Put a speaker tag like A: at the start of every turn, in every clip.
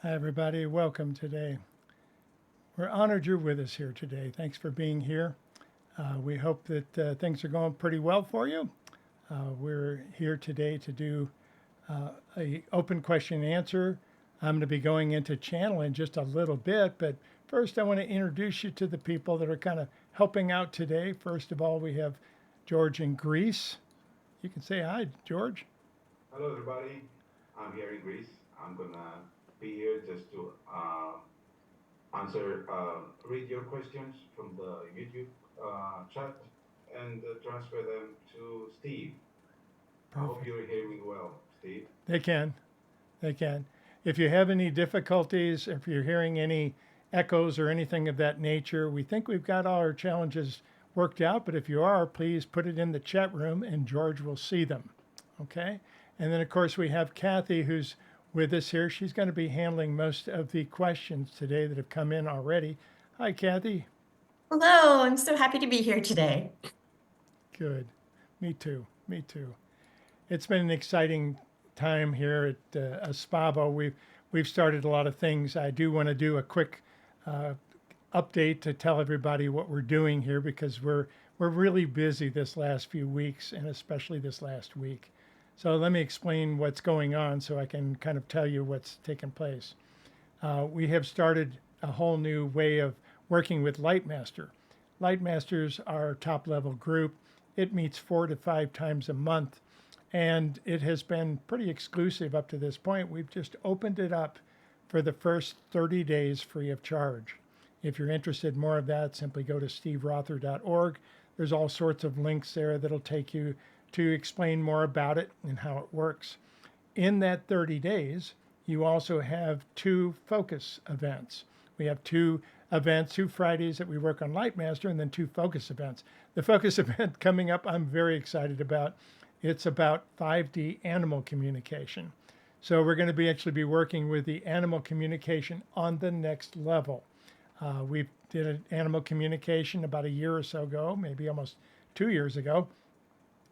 A: Hi, everybody. Welcome today. We're honored you're with us here today. Thanks for being here. We hope that things are going pretty well for you. We're here today to do a open question and answer. I'm going to be going into channel in just a little bit, but first I want to introduce you to the people that are kind of helping out today. First of all, we have George in Greece. You can say hi, George.
B: Hello, everybody. I'm here in Greece. I'm gonna be here just to read your questions from the YouTube chat and transfer them to Steve. I hope
A: Perfect.
B: you're hearing me well, Steve.
A: They can. They can. If you have any difficulties, if you're hearing any echoes or anything of that nature, we think we've got all our challenges worked out. But if you are, please put it in the chat room and George will see them. Okay. And then, of course, we have Kathy who's with us here. She's going to be handling most of the questions today that have come in already. Hi, Kathy.
C: Hello, I'm so happy to be here today.
A: Good. Me too. Me too. It's been an exciting time here at Espavo. We've started a lot of things. I do want to do a quick uh, update to tell everybody what we're doing here because we're really busy this last few weeks and especially this last week. So let me explain what's going on so I can kind of tell you what's taken place. We have started a whole new way of working with Lightmaster. Lightmaster's our top level group. It meets 4 to 5 times a month and it has been pretty exclusive up to this point. We've just opened it up for the first 30 days free of charge. If you're interested in more of that, simply go to steverother.org. There's all sorts of links there that'll take you to explain more about it and how it works. In that 30 days, you also have 2 focus events. We have 2 events, 2 Fridays that we work on Lightmaster, and then 2 focus events. The focus event coming up, I'm very excited about. It's about 5D animal communication. So we're going to actually be working with the animal communication on the next level. We did an animal communication about a year or so ago, maybe almost 2 years ago,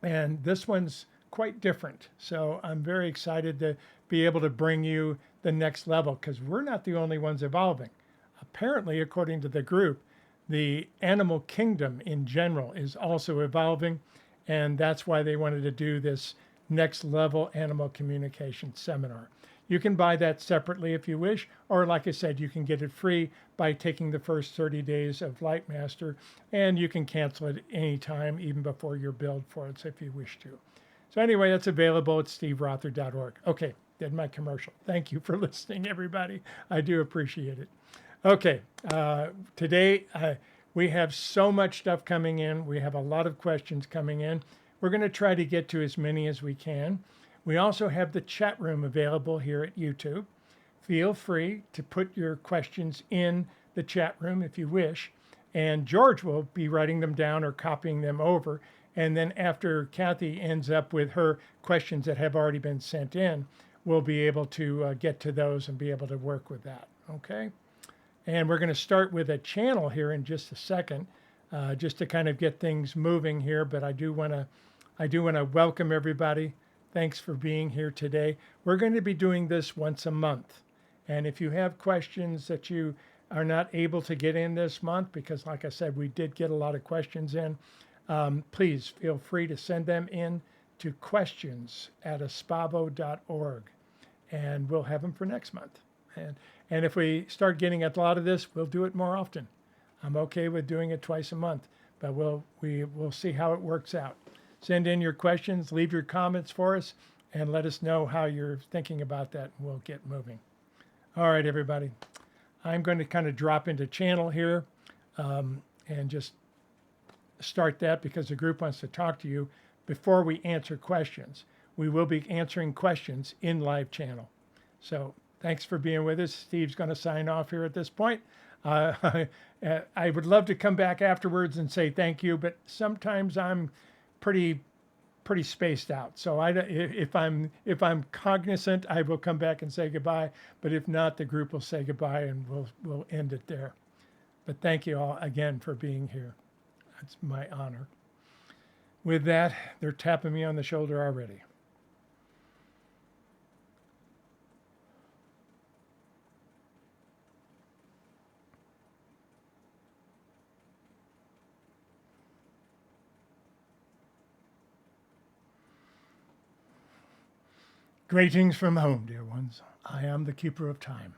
A: and this one's quite different. So I'm very excited to be able to bring you the next level because we're not the only ones evolving. Apparently, according to the group, the animal kingdom in general is also evolving, and that's why they wanted to do this next level animal communication seminar. You can buy that separately if you wish, or like I said, you can get it free by taking the first 30 days of Lightmaster, and you can cancel it anytime, even before you're billed for it, if you wish to. So anyway, that's available at steverother.org. Okay, did my commercial. Thank you for listening, everybody. I do appreciate it. Okay, today we have so much stuff coming in. We have a lot of questions coming in. We're going to try to get to as many as we can. We also have the chat room available here at YouTube. Feel free to put your questions in the chat room if you wish, and George will be writing them down or copying them over. And then after Kathy ends up with her questions that have already been sent in, we'll be able to get to those and be able to work with that. Okay. And we're going to start with a channel here in just a second, just to kind of get things moving here. But I do want to welcome everybody. Thanks for being here today. We're going to be doing this once a month. And if you have questions that you are not able to get in this month, because like I said, we did get a lot of questions in, please feel free to send them in to questions@espavo.org, and we'll have them for next month. And if we start getting a lot of this, we'll do it more often. I'm okay with doing it twice a month, but we'll see how it works out. Send in your questions, leave your comments for us, and let us know how you're thinking about that, and we'll get moving. All right, everybody. I'm going to kind of drop into channel here and just start that because the group wants to talk to you before we answer questions. We will be answering questions in live channel. So thanks for being with us. Steve's going to sign off here at this point. I would love to come back afterwards and say thank you, but sometimes I'm pretty spaced out. So if I'm cognizant, I will come back and say goodbye. But if not, the group will say goodbye and we'll end it there. But thank you all again for being here. It's my honor. With that, they're tapping me on the shoulder already. Greetings from home, dear ones. I am the keeper of time.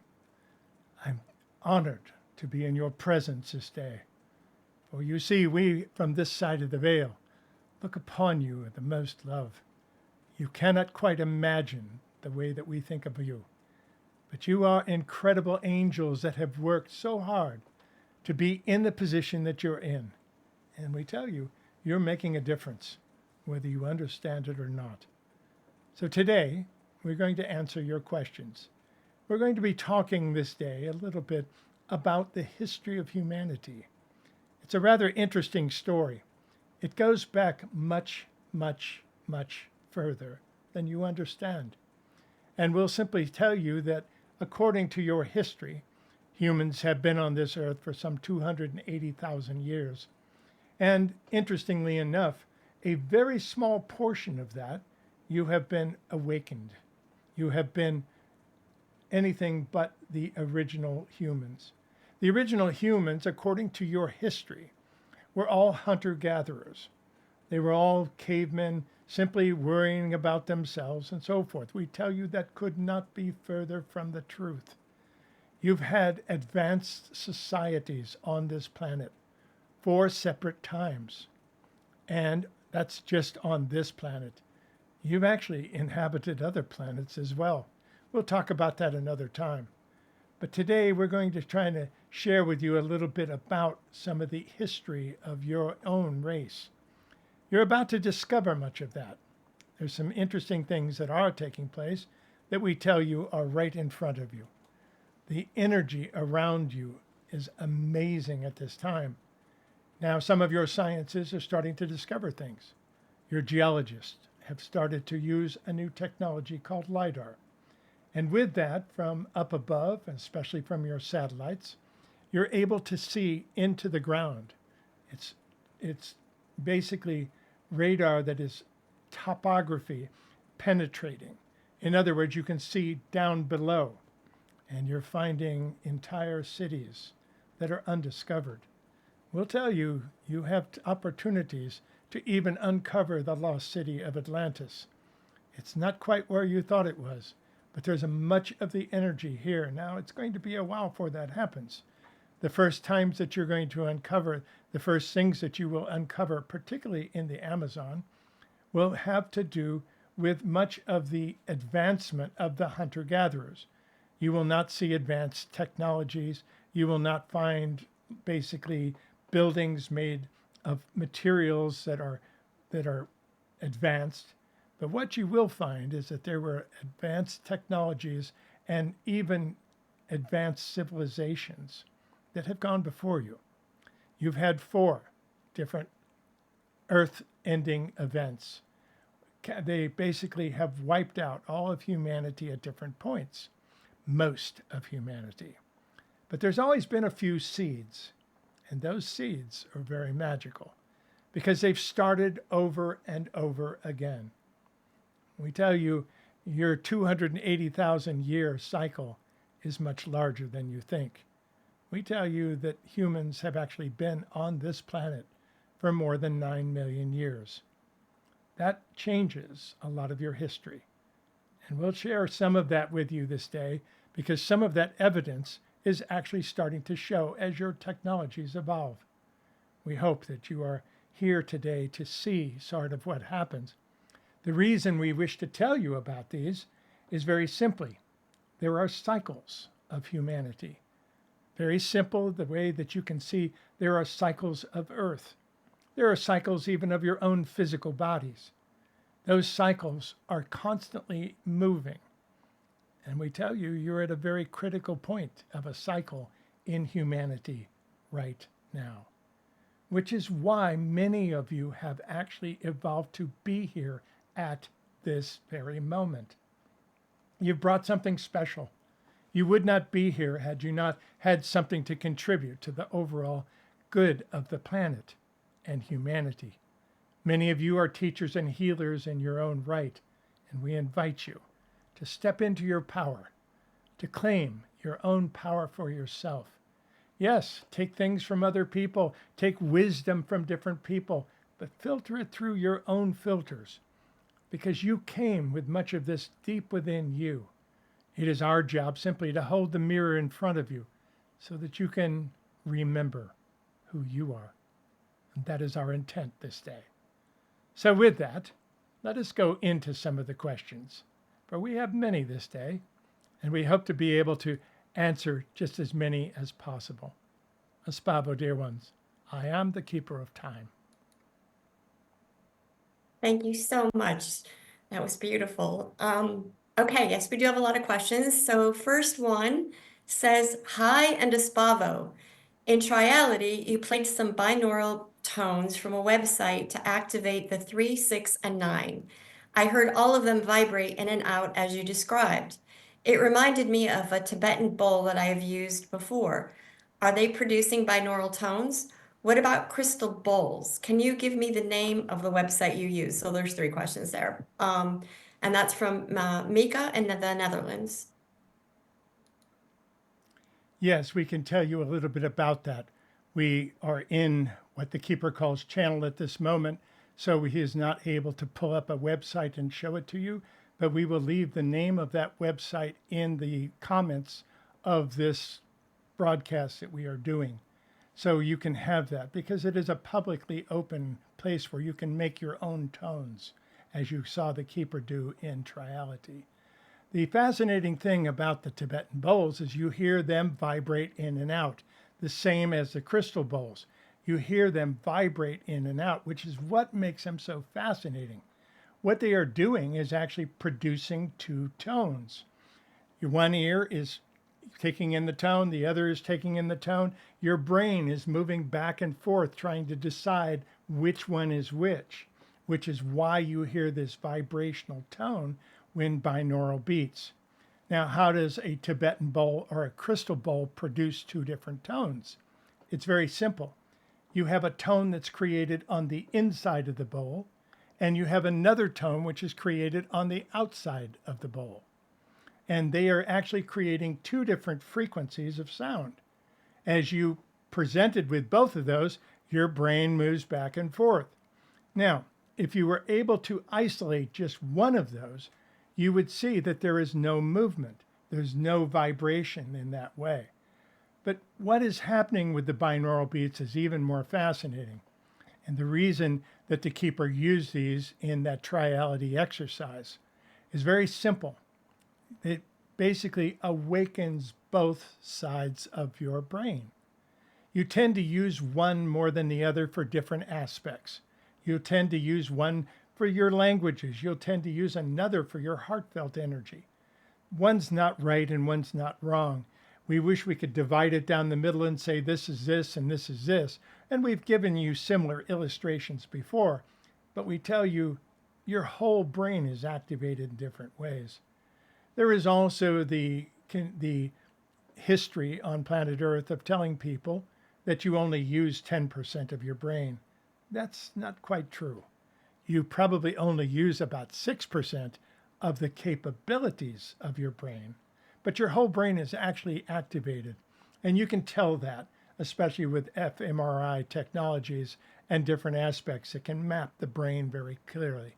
A: I'm honored to be in your presence this day. For you see, we from this side of the veil look upon you with the most love. You cannot quite imagine the way that we think of you. But you are incredible angels that have worked so hard to be in the position that you're in. And we tell you, you're making a difference, whether you understand it or not. So today, we're going to answer your questions. We're going to be talking this day a little bit about the history of humanity. It's a rather interesting story. It goes back much, much, much further than you understand. And we'll simply tell you that according to your history, humans have been on this earth for some 280,000 years. And interestingly enough, a very small portion of that, you have been awakened. You have been anything but the original humans. The original humans, according to your history, were all hunter-gatherers. They were all cavemen, simply worrying about themselves and so forth. We tell you that could not be further from the truth. You've had advanced societies on this planet 4 separate times. And that's just on this planet. You've actually inhabited other planets as well. We'll talk about that another time. But today we're going to try to share with you a little bit about some of the history of your own race. You're about to discover much of that. There's some interesting things that are taking place that we tell you are right in front of you. The energy around you is amazing at this time. Now, some of your sciences are starting to discover things. Your geologists have started to use a new technology called LiDAR. And with that, from up above, and especially from your satellites, you're able to see into the ground. It's basically radar that is topography penetrating. In other words, you can see down below, and you're finding entire cities that are undiscovered. We'll tell you, you have opportunities to even uncover the lost city of Atlantis. It's not quite where you thought it was, but there's much of the energy here. Now, it's going to be a while before that happens. The first times that you're going to uncover, the first things that you will uncover, particularly in the Amazon, will have to do with much of the advancement of the hunter-gatherers. You will not see advanced technologies. You will not find basically buildings made of materials that are advanced. But what you will find is that there were advanced technologies and even advanced civilizations that have gone before you. You've had 4 different Earth-ending events. They basically have wiped out all of humanity at different points, most of humanity. But there's always been a few seeds, and those seeds are very magical because they've started over and over again. We tell you your 280,000 year cycle is much larger than you think. We tell you that humans have actually been on this planet for more than 9 million years. That changes a lot of your history. And we'll share some of that with you this day because some of that evidence is actually starting to show as your technologies evolve. We hope that you are here today to see sort of what happens. The reason we wish to tell you about these is very simply, there are cycles of humanity. Very simple, the way that you can see there are cycles of Earth. There are cycles even of your own physical bodies. Those cycles are constantly moving. And we tell you, you're at a very critical point of a cycle in humanity right now, which is why many of you have actually evolved to be here at this very moment. You've brought something special. You would not be here had you not had something to contribute to the overall good of the planet and humanity. Many of you are teachers and healers in your own right, and we invite you to step into your power, to claim your own power for yourself. Yes, take things from other people, take wisdom from different people, but filter it through your own filters, because you came with much of this deep within you. It is our job simply to hold the mirror in front of you so that you can remember who you are. And that is our intent this day. So with that, let us go into some of the questions, for we have many this day, and we hope to be able to answer just as many as possible. Espavo, dear ones, I am the keeper of time.
C: Thank you so much. That was beautiful. Okay, yes, we do have a lot of questions. So first one says, hi and Espavo. In Triality, you played some binaural tones from a website to activate the 3, 6, and 9. I heard all of them vibrate in and out as you described. It reminded me of a Tibetan bowl that I have used before. Are they producing binaural tones? What about crystal bowls? Can you give me the name of the website you use? So there's 3 questions there. And that's from Mika in the Netherlands.
A: Yes, we can tell you a little bit about that. We are in what the keeper calls channel at this moment, so he is not able to pull up a website and show it to you, but we will leave the name of that website in the comments of this broadcast that we are doing. So you can have that because it is a publicly open place where you can make your own tones, as you saw the keeper do in Triality. The fascinating thing about the Tibetan bowls is you hear them vibrate in and out, the same as the crystal bowls. You hear them vibrate in and out, which is what makes them so fascinating. What they are doing is actually producing 2 tones. Your one ear is taking in the tone, the other is taking in the tone. Your brain is moving back and forth trying to decide which one is which is why you hear this vibrational tone when binaural beats. Now, how does a Tibetan bowl or a crystal bowl produce 2 different tones? It's very simple. You have a tone that's created on the inside of the bowl, and you have another tone which is created on the outside of the bowl. And they are actually creating 2 different frequencies of sound. As you presented with both of those, your brain moves back and forth. Now, if you were able to isolate just one of those, you would see that there is no movement. There's no vibration in that way. But what is happening with the binaural beats is even more fascinating. And the reason that the keeper used these in that Triality exercise is very simple. It basically awakens both sides of your brain. You tend to use one more than the other for different aspects. You tend to use one for your languages. You'll tend to use another for your heartfelt energy. One's not right and one's not wrong. We wish we could divide it down the middle and say this is this and this is this. And we've given you similar illustrations before, but we tell you your whole brain is activated in different ways. There is also the history on planet Earth of telling people that you only use 10% of your brain. That's not quite true. You probably only use about 6% of the capabilities of your brain, but your whole brain is actually activated. And you can tell that, especially with fMRI technologies and different aspects that can map the brain very clearly.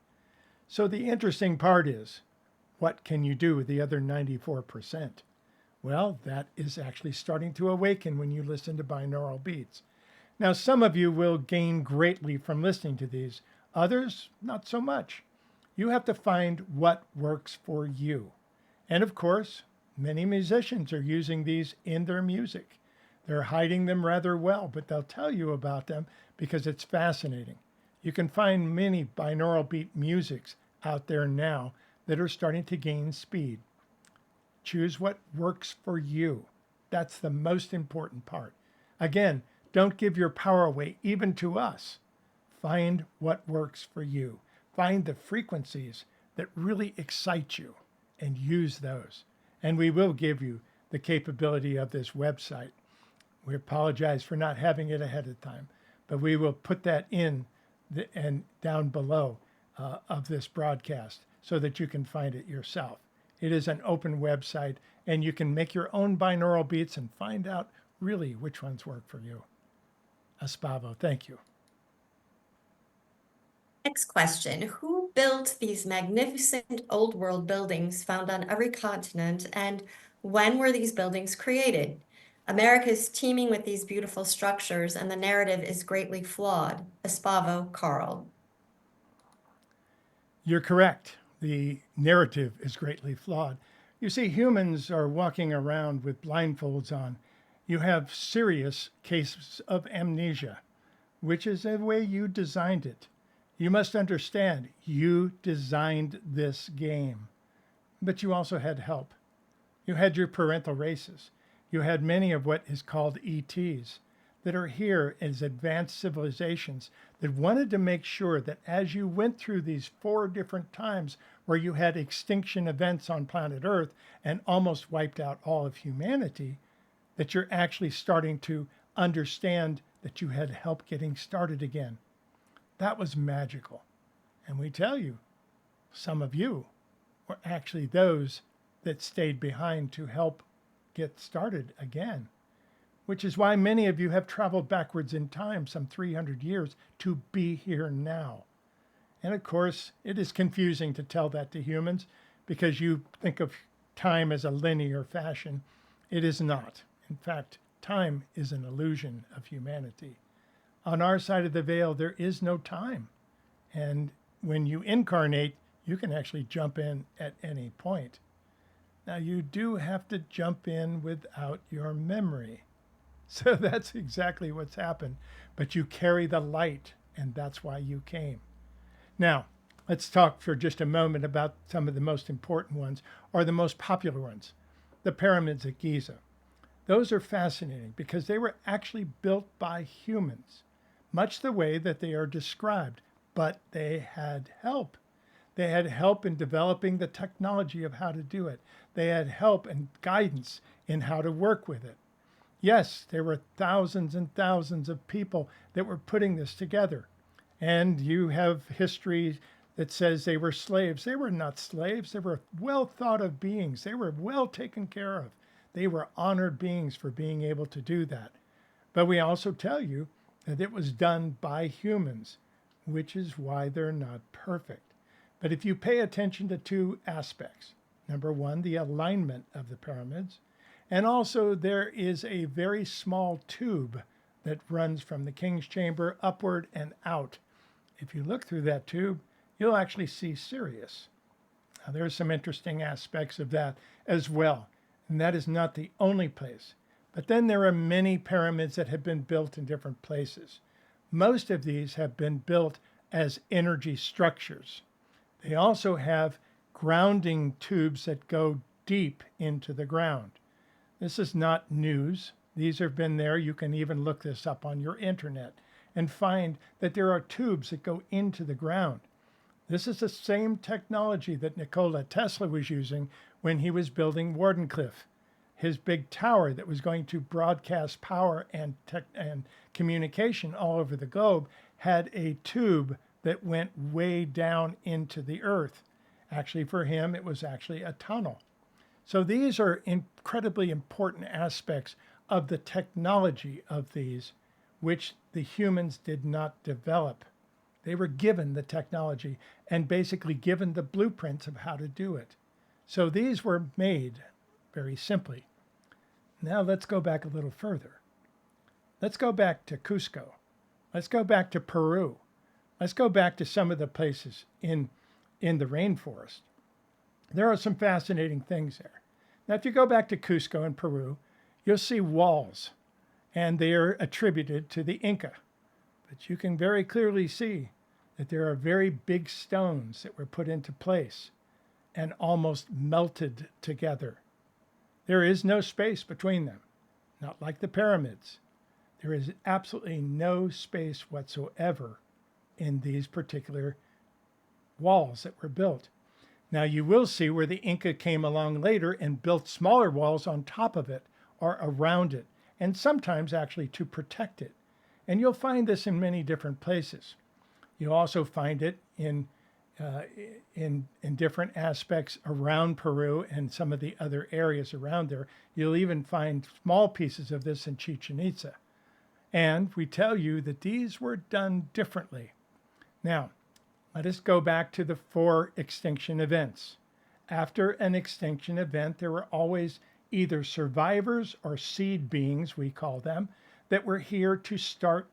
A: So the interesting part is, what can you do with the other 94%? Well, that is actually starting to awaken when you listen to binaural beats. Now, some of you will gain greatly from listening to these. Others, not so much. You have to find what works for you. And of course, many musicians are using these in their music. They're hiding them rather well, but they'll tell you about them because it's fascinating. You can find many binaural beat musics out there now that are starting to gain speed. Choose what works for you. That's the most important part. Again, don't give your power away, even to us. Find what works for you. Find the frequencies that really excite you and use those. And we will give you the capability of this website. We apologize for not having it ahead of time, but we will put that in and down below of this broadcast so that you can find it yourself. It is an open website, and you can make your own binaural beats and find out really which ones work for you. Espavo, thank you.
C: Next question. Who built these magnificent old world buildings found on every continent, and when were these buildings created? America is teeming with these beautiful structures, and the narrative is greatly flawed. Espavo, Carl.
A: You're correct. The narrative is greatly flawed. You see, humans are walking around with blindfolds on. You have serious cases of amnesia, which is the way you designed it. You must understand, you designed this game, but you also had help. You had your parental races. You had many of what is called ETs that are here as advanced civilizations that wanted to make sure that as you went through these 4 different times where you had extinction events on planet Earth and almost wiped out all of humanity, that you're actually starting to understand that you had help getting started again. That was magical. And we tell you, some of you were actually those that stayed behind to help get started again, which is why many of you have traveled backwards in time, some 300 years, to be here now. And of course, it is confusing to tell that to humans because you think of time as a linear fashion. It is not. In fact, time is an illusion of humanity. On our side of the veil, there is no time. And when you incarnate, you can actually jump in at any point. Now, you do have to jump in without your memory. So that's exactly what's happened. But you carry the light, and that's why you came. Now, let's talk for just a moment about some of the most important ones, or the most popular ones. The pyramids at Giza. Those are fascinating because they were actually built by humans, much the way that they are described, but they had help. They had help in developing the technology of how to do it. They had help and guidance in how to work with it. Yes, there were thousands and thousands of people that were putting this together. And you have history that says they were slaves. They were not slaves. They were well thought of beings. They were well taken care of. They were honored beings for being able to do that. But we also tell you that it was done by humans, which is why they're not perfect. But if you pay attention to 2 aspects, number 1, the alignment of the pyramids, and also there is a very small tube that runs from the king's chamber upward and out. If you look through that tube, you'll actually see Sirius. Now, there's some interesting aspects of that as well. And that is not the only place. But then there are many pyramids that have been built in different places. Most of these have been built as energy structures. They also have grounding tubes that go deep into the ground. This is not news. These have been there. You can even look this up on your internet and find that there are tubes that go into the ground. This is the same technology that Nikola Tesla was using when he was building Wardenclyffe, his big tower that was going to broadcast power and communication all over the globe, had a tube that went way down into the earth. Actually, for him, it was actually a tunnel. So these are incredibly important aspects of the technology of these, which the humans did not develop. They were given the technology and basically given the blueprints of how to do it. So these were made very simply. Now let's go back a little further. Let's go back to Cusco. Let's go back to Peru. Let's go back to some of the places in the rainforest. There are some fascinating things there. Now, if you go back to Cusco in Peru, you'll see walls, and they are attributed to the Inca. But you can very clearly see that there are very big stones that were put into place and almost melted together. There is no space between them, not like the pyramids. There is absolutely no space whatsoever in these particular walls that were built. Now you will see where the Inca came along later and built smaller walls on top of it or around it, and sometimes actually to protect it. And you'll find this in many different places. You'll also find it in different aspects around Peru and some of the other areas around there. You'll even find small pieces of this in Chichen Itza. And we tell you that these were done differently. Now, Let us go back to the 4 extinction events. After an extinction event, there were always either survivors or seed beings, we call them, that were here to start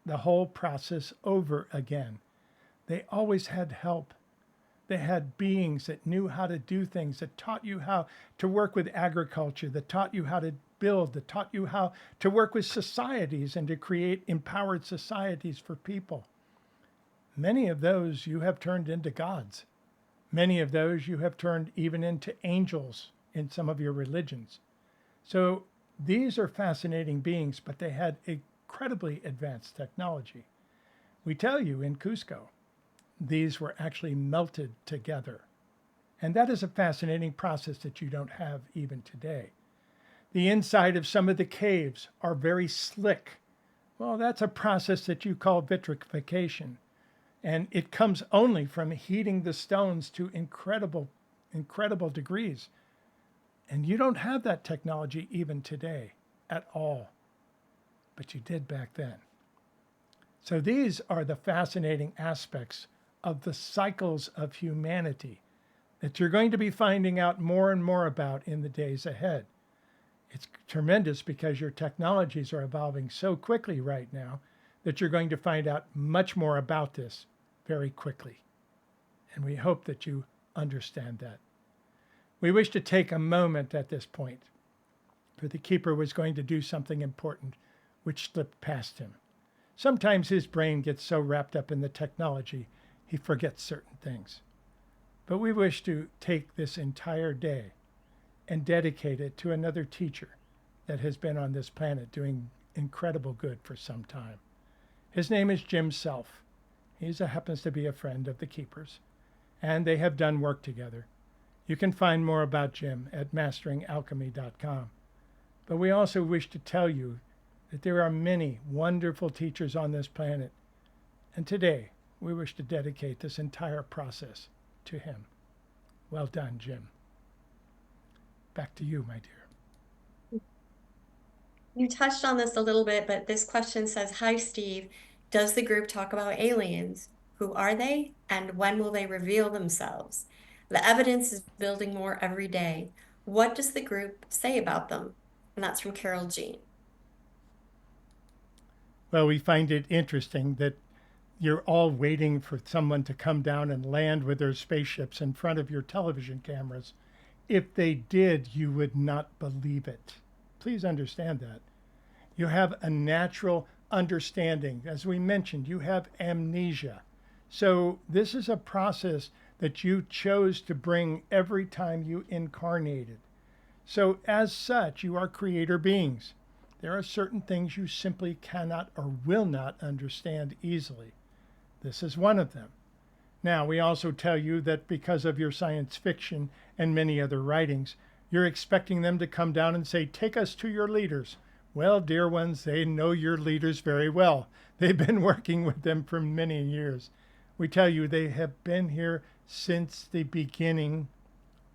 A: the whole process over again. They always had help. They had beings that knew how to do things, that taught you how to work with agriculture, that taught you how to build, that taught you how to work with societies and to create empowered societies for people. Many of those you have turned into gods. Many of those you have turned even into angels in some of your religions. So these are fascinating beings, but they had incredibly advanced technology. We tell you in Cusco, these were actually melted together. And that is a fascinating process that you don't have even today. The inside of some of the caves are very slick. Well, that's a process that you call vitrification. And it comes only from heating the stones to incredible degrees. And you don't have that technology even today at all. But you did back then. So these are the fascinating aspects of the cycles of humanity that you're going to be finding out more and more about in the days ahead. It's tremendous because your technologies are evolving so quickly right now that you're going to find out much more about this very quickly. And we hope that you understand that. We wish to take a moment at this point, for the keeper was going to do something important which slipped past him. Sometimes his brain gets so wrapped up in the technology, he forgets certain things. But we wish to take this entire day and dedicate it to another teacher that has been on this planet doing incredible good for some time. His name is Jim Self. He happens to be a friend of the keepers, and they have done work together. You can find more about Jim at masteringalchemy.com. But we also wish to tell you that there are many wonderful teachers on this planet, and today we wish to dedicate this entire process to him. Well done, Jim. Back to you, my dear.
C: You touched on this a little bit, but this question says, "Hi, Steve. Does the group talk about aliens? Who are they, and when will they reveal themselves? The evidence is building more every day. What does the group say about them?" And that's from Carol Jean.
A: Well, we find it interesting that you're all waiting for someone to come down and land with their spaceships in front of your television cameras. If they did, you would not believe it. Please understand that. You have a natural understanding. As we mentioned, you have amnesia. So this is a process that you chose to bring every time you incarnated. So as such, you are creator beings. There are certain things you simply cannot or will not understand easily. This is one of them. Now, we also tell you that because of your science fiction and many other writings, you're expecting them to come down and say, "Take us to your leaders." Well, dear ones, they know your leaders very well. They've been working with them for many years. We tell you they have been here since the beginning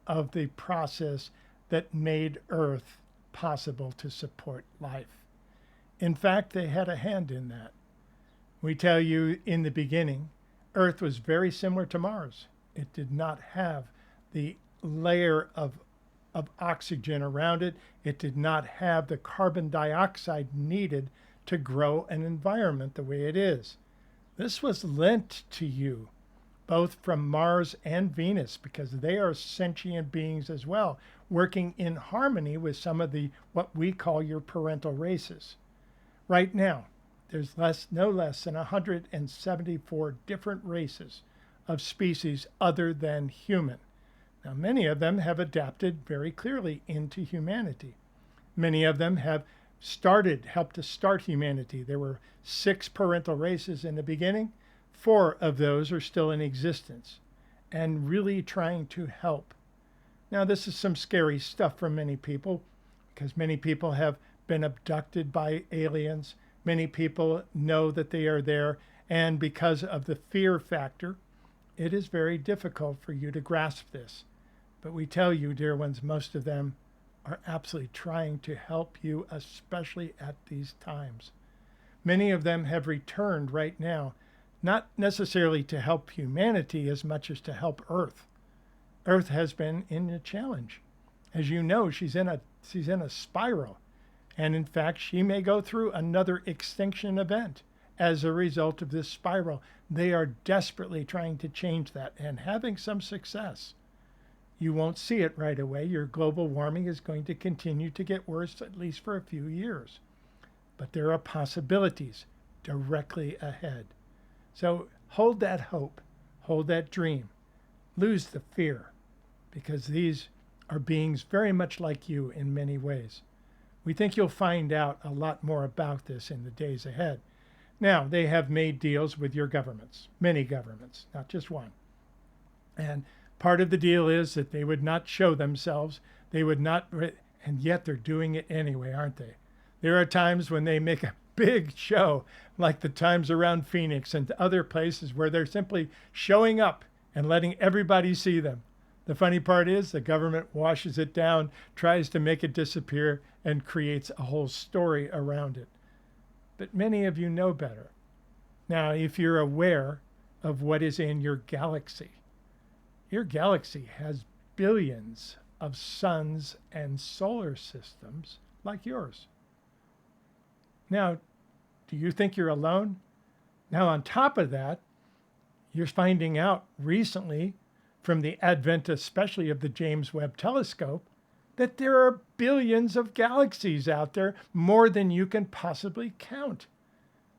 A: of the process that made Earth possible to support life. In fact, they had a hand in that. We tell you in the beginning, Earth was very similar to Mars. It did not have the layer of oxygen around it. It did not have the carbon dioxide needed to grow an environment the way it is. This was lent to you, both from Mars and Venus, because they are sentient beings as well, working in harmony with some of the what we call your parental races. Right now, there's no less than 174 different races of species other than human. Now, many of them have adapted very clearly into humanity. Many of them have helped to start humanity. There were 6 parental races in the beginning. 4 of those are still in existence and really trying to help. Now, this is some scary stuff for many people because many people have been abducted by aliens. Many people know that they are there, and because of the fear factor, it is very difficult for you to grasp this. But we tell you, dear ones, most of them are absolutely trying to help you, especially at these times. Many of them have returned right now not necessarily to help humanity as much as to help Earth. Earth has been in a challenge. As you know, she's in a spiral. And in fact, she may go through another extinction event as a result of this spiral. They are desperately trying to change that and having some success. You won't see it right away. Your global warming is going to continue to get worse, at least for a few years. But there are possibilities directly ahead. So hold that hope, hold that dream, lose the fear, because these are beings very much like you in many ways. We think you'll find out a lot more about this in the days ahead. Now, they have made deals with your governments, many governments, not just one. And part of the deal is that they would not show themselves, they would not, and yet they're doing it anyway, aren't they? There are times when they make a big show, like the times around Phoenix and other places where they're simply showing up and letting everybody see them. The funny part is the government washes it down, tries to make it disappear, and creates a whole story around it. But many of you know better. Now, if you're aware of what is in your galaxy has billions of suns and solar systems like yours. Now, do you think you're alone? Now, on top of that, you're finding out recently from the advent, especially of the James Webb Telescope, that there are billions of galaxies out there, more than you can possibly count.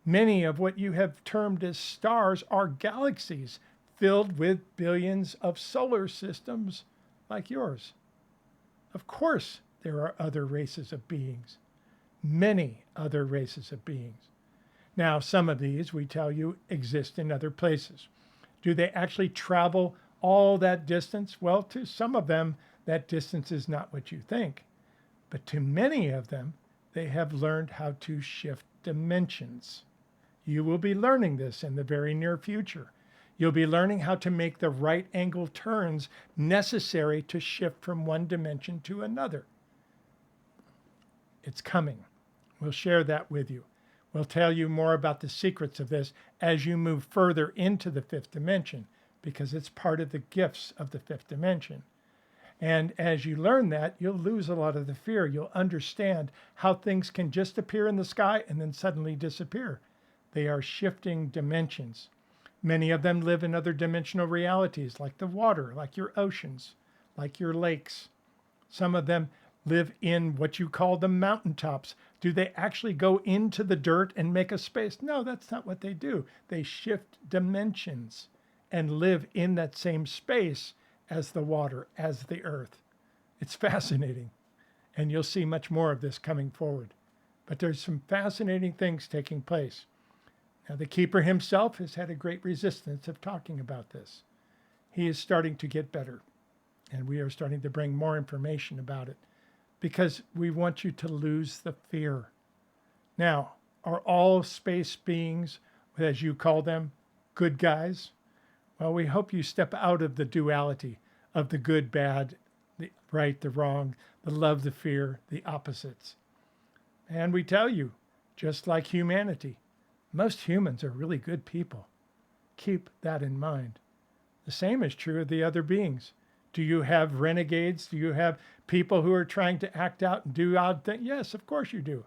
A: Many of what you have termed as stars are galaxies filled with billions of solar systems like yours. Of course, there are other races of beings, many other races of beings. Now, some of these, we tell you, exist in other places. Do they actually travel all that distance? Well, to some of them, that distance is not what you think. But to many of them, they have learned how to shift dimensions. You will be learning this in the very near future. You'll be learning how to make the right angle turns necessary to shift from one dimension to another. It's coming. We'll share that with you. We'll tell you more about the secrets of this as you move further into the fifth dimension, because it's part of the gifts of the fifth dimension. And as you learn that, you'll lose a lot of the fear. You'll understand how things can just appear in the sky and then suddenly disappear. They are shifting dimensions. Many of them live in other dimensional realities, like the water, like your oceans, like your lakes. Some of them live in what you call the mountaintops. Do they actually go into the dirt and make a space? No, that's not what they do. They shift dimensions and live in that same space as the water, as the earth. It's fascinating. And you'll see much more of this coming forward. But there's some fascinating things taking place. Now, the keeper himself has had a great resistance of talking about this. He is starting to get better. And we are starting to bring more information about it, because we want you to lose the fear. Now, are all space beings, as you call them, good guys? Well, we hope you step out of the duality of the good, bad, the right, the wrong, the love, the fear, the opposites. And we tell you, just like humanity, most humans are really good people. Keep that in mind. The same is true of the other beings. Do you have renegades? Do you have people who are trying to act out and do odd things? Yes, of course you do.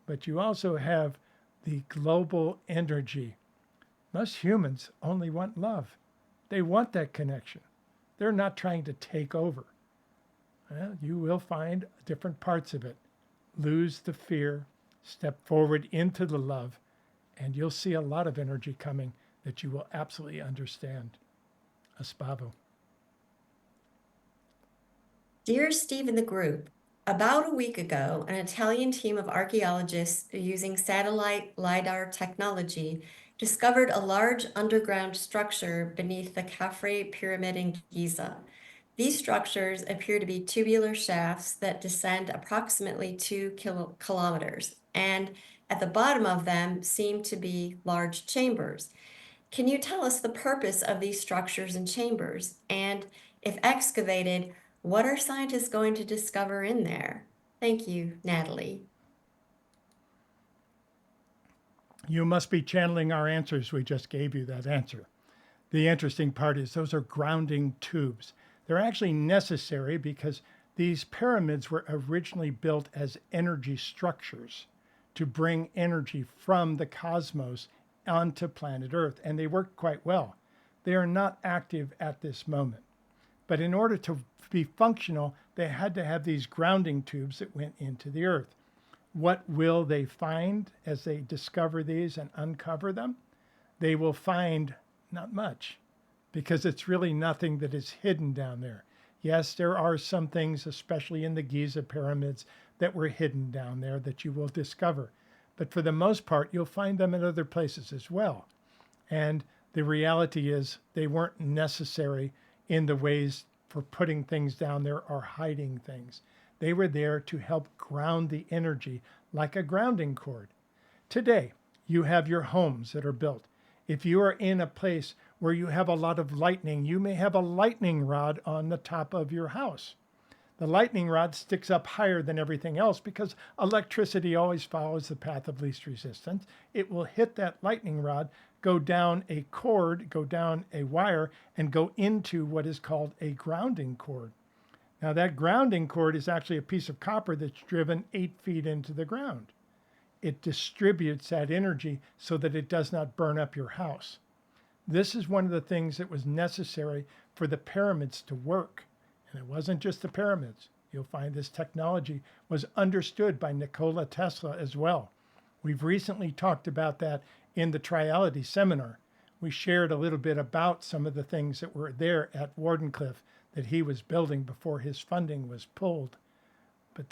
A: But you also have the global energy. Most humans only want love. They want that connection. They're not trying to take over. Well, you will find different parts of it. Lose the fear, step forward into the love, and you'll see a lot of energy coming that you will absolutely understand. Espavo.
C: Dear Steve and the group, about a week ago, an Italian team of archaeologists using satellite LiDAR technology discovered a large underground structure beneath the Khafre Pyramid in Giza. These structures appear to be tubular shafts that descend approximately 2 kilometers, and at the bottom of them seem to be large chambers. Can you tell us the purpose of these structures and chambers? And if excavated, what are scientists going to discover in there? Thank you, Natalie.
A: You must be channeling our answers. We just gave you that answer. The interesting part is those are grounding tubes. They're actually necessary because these pyramids were originally built as energy structures to bring energy from the cosmos onto planet Earth, and they work quite well. They are not active at this moment. But in order to be functional, they had to have these grounding tubes that went into the Earth. What will they find as they discover these and uncover them? They will find not much, because it's really nothing that is hidden down there. Yes, there are some things, especially in the Giza pyramids, that were hidden down there that you will discover. But for the most part, you'll find them in other places as well. And the reality is they weren't necessary in the ways for putting things down there or hiding things. They were there to help ground the energy like a grounding cord. Today, you have your homes that are built. If you are in a place where you have a lot of lightning, you may have a lightning rod on the top of your house. The lightning rod sticks up higher than everything else because electricity always follows the path of least resistance. It will hit that lightning rod, go down a cord, go down a wire, and go into what is called a grounding cord. Now, that grounding cord is actually a piece of copper that's driven 8 feet into the ground. It distributes that energy so that it does not burn up your house. This is one of the things that was necessary for the pyramids to work. And it wasn't just the pyramids. You'll find this technology was understood by Nikola Tesla as well. We've recently talked about that in the Triality seminar. We shared a little bit about some of the things that were there at Wardenclyffe that he was building before his funding was pulled. But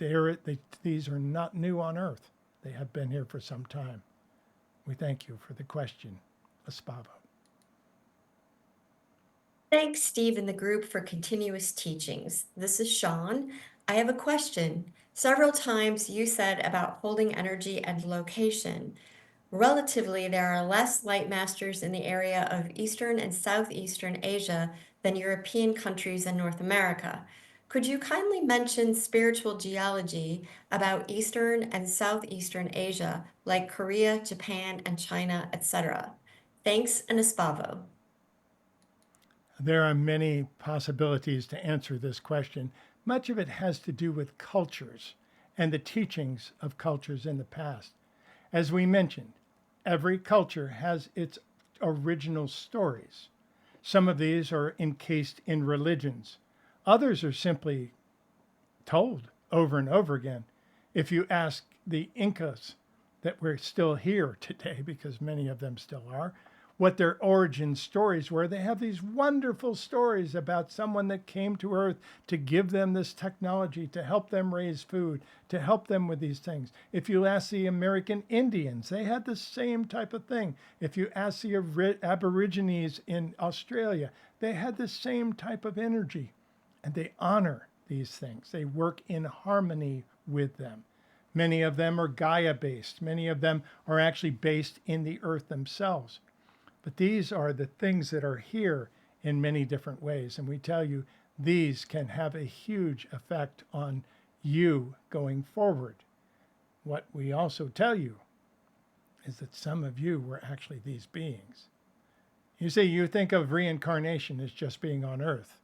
A: these are not new on Earth. They have been here for some time. We thank you for the question, Espavo.
C: Thanks, Steve and the group, for continuous teachings. This is Sean. I have a question. Several times you said about holding energy and location. Relatively, there are less Lightmasters in the area of Eastern and Southeastern Asia than European countries and North America. Could you kindly mention spiritual geology about Eastern and Southeastern Asia, like Korea, Japan, and China, etc.? Thanks, and Espavo.
A: There are many possibilities to answer this question. Much of it has to do with cultures and the teachings of cultures in the past. As we mentioned, every culture has its original stories. Some of these are encased in religions. Others are simply told over and over again. If you ask the Incas that were still here today, because many of them still are, what their origin stories were, they have these wonderful stories about someone that came to Earth to give them this technology, to help them raise food, to help them with these things. If you ask the American Indians, they had the same type of thing. If you ask the Aborigines in Australia, they had the same type of energy. And they honor these things. They work in harmony with them. Many of them are Gaia-based. Many of them are actually based in the Earth themselves. But these are the things that are here in many different ways. And we tell you, these can have a huge effect on you going forward. What we also tell you is that some of you were actually these beings. You see, you think of reincarnation as just being on Earth.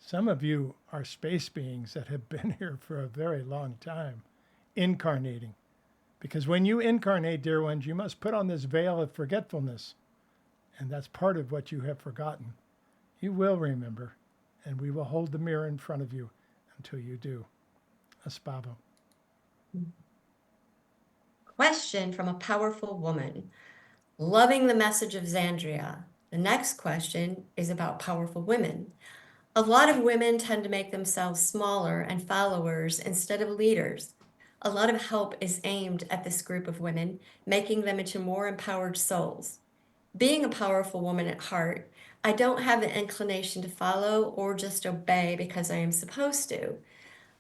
A: Some of you are space beings that have been here for a very long time, incarnating. Because when you incarnate, dear ones, you must put on this veil of forgetfulness. And that's part of what you have forgotten. You will remember, and we will hold the mirror in front of you until you do. Espavo.
C: Question from a powerful woman. Loving the message of Xandria. The next question is about powerful women. A lot of women tend to make themselves smaller and followers instead of leaders. A lot of help is aimed at this group of women, making them into more empowered souls. Being a powerful woman at heart, I don't have the inclination to follow or just obey because I am supposed to.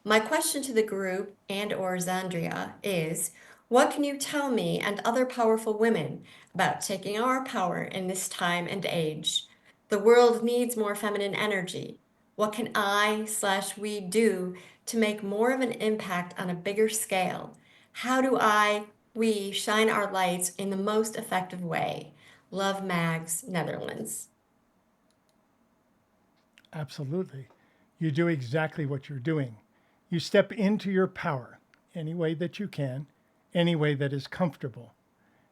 C: My question to the group and/or Xandria is, what can you tell me and other powerful women about taking our power in this time and age? The world needs more feminine energy. What can I/we do to make more of an impact on a bigger scale? How do I we shine our lights in the most effective way? Love, Mags, Netherlands.
A: Absolutely. You do exactly what you're doing. You step into your power any way that you can, any way that is comfortable,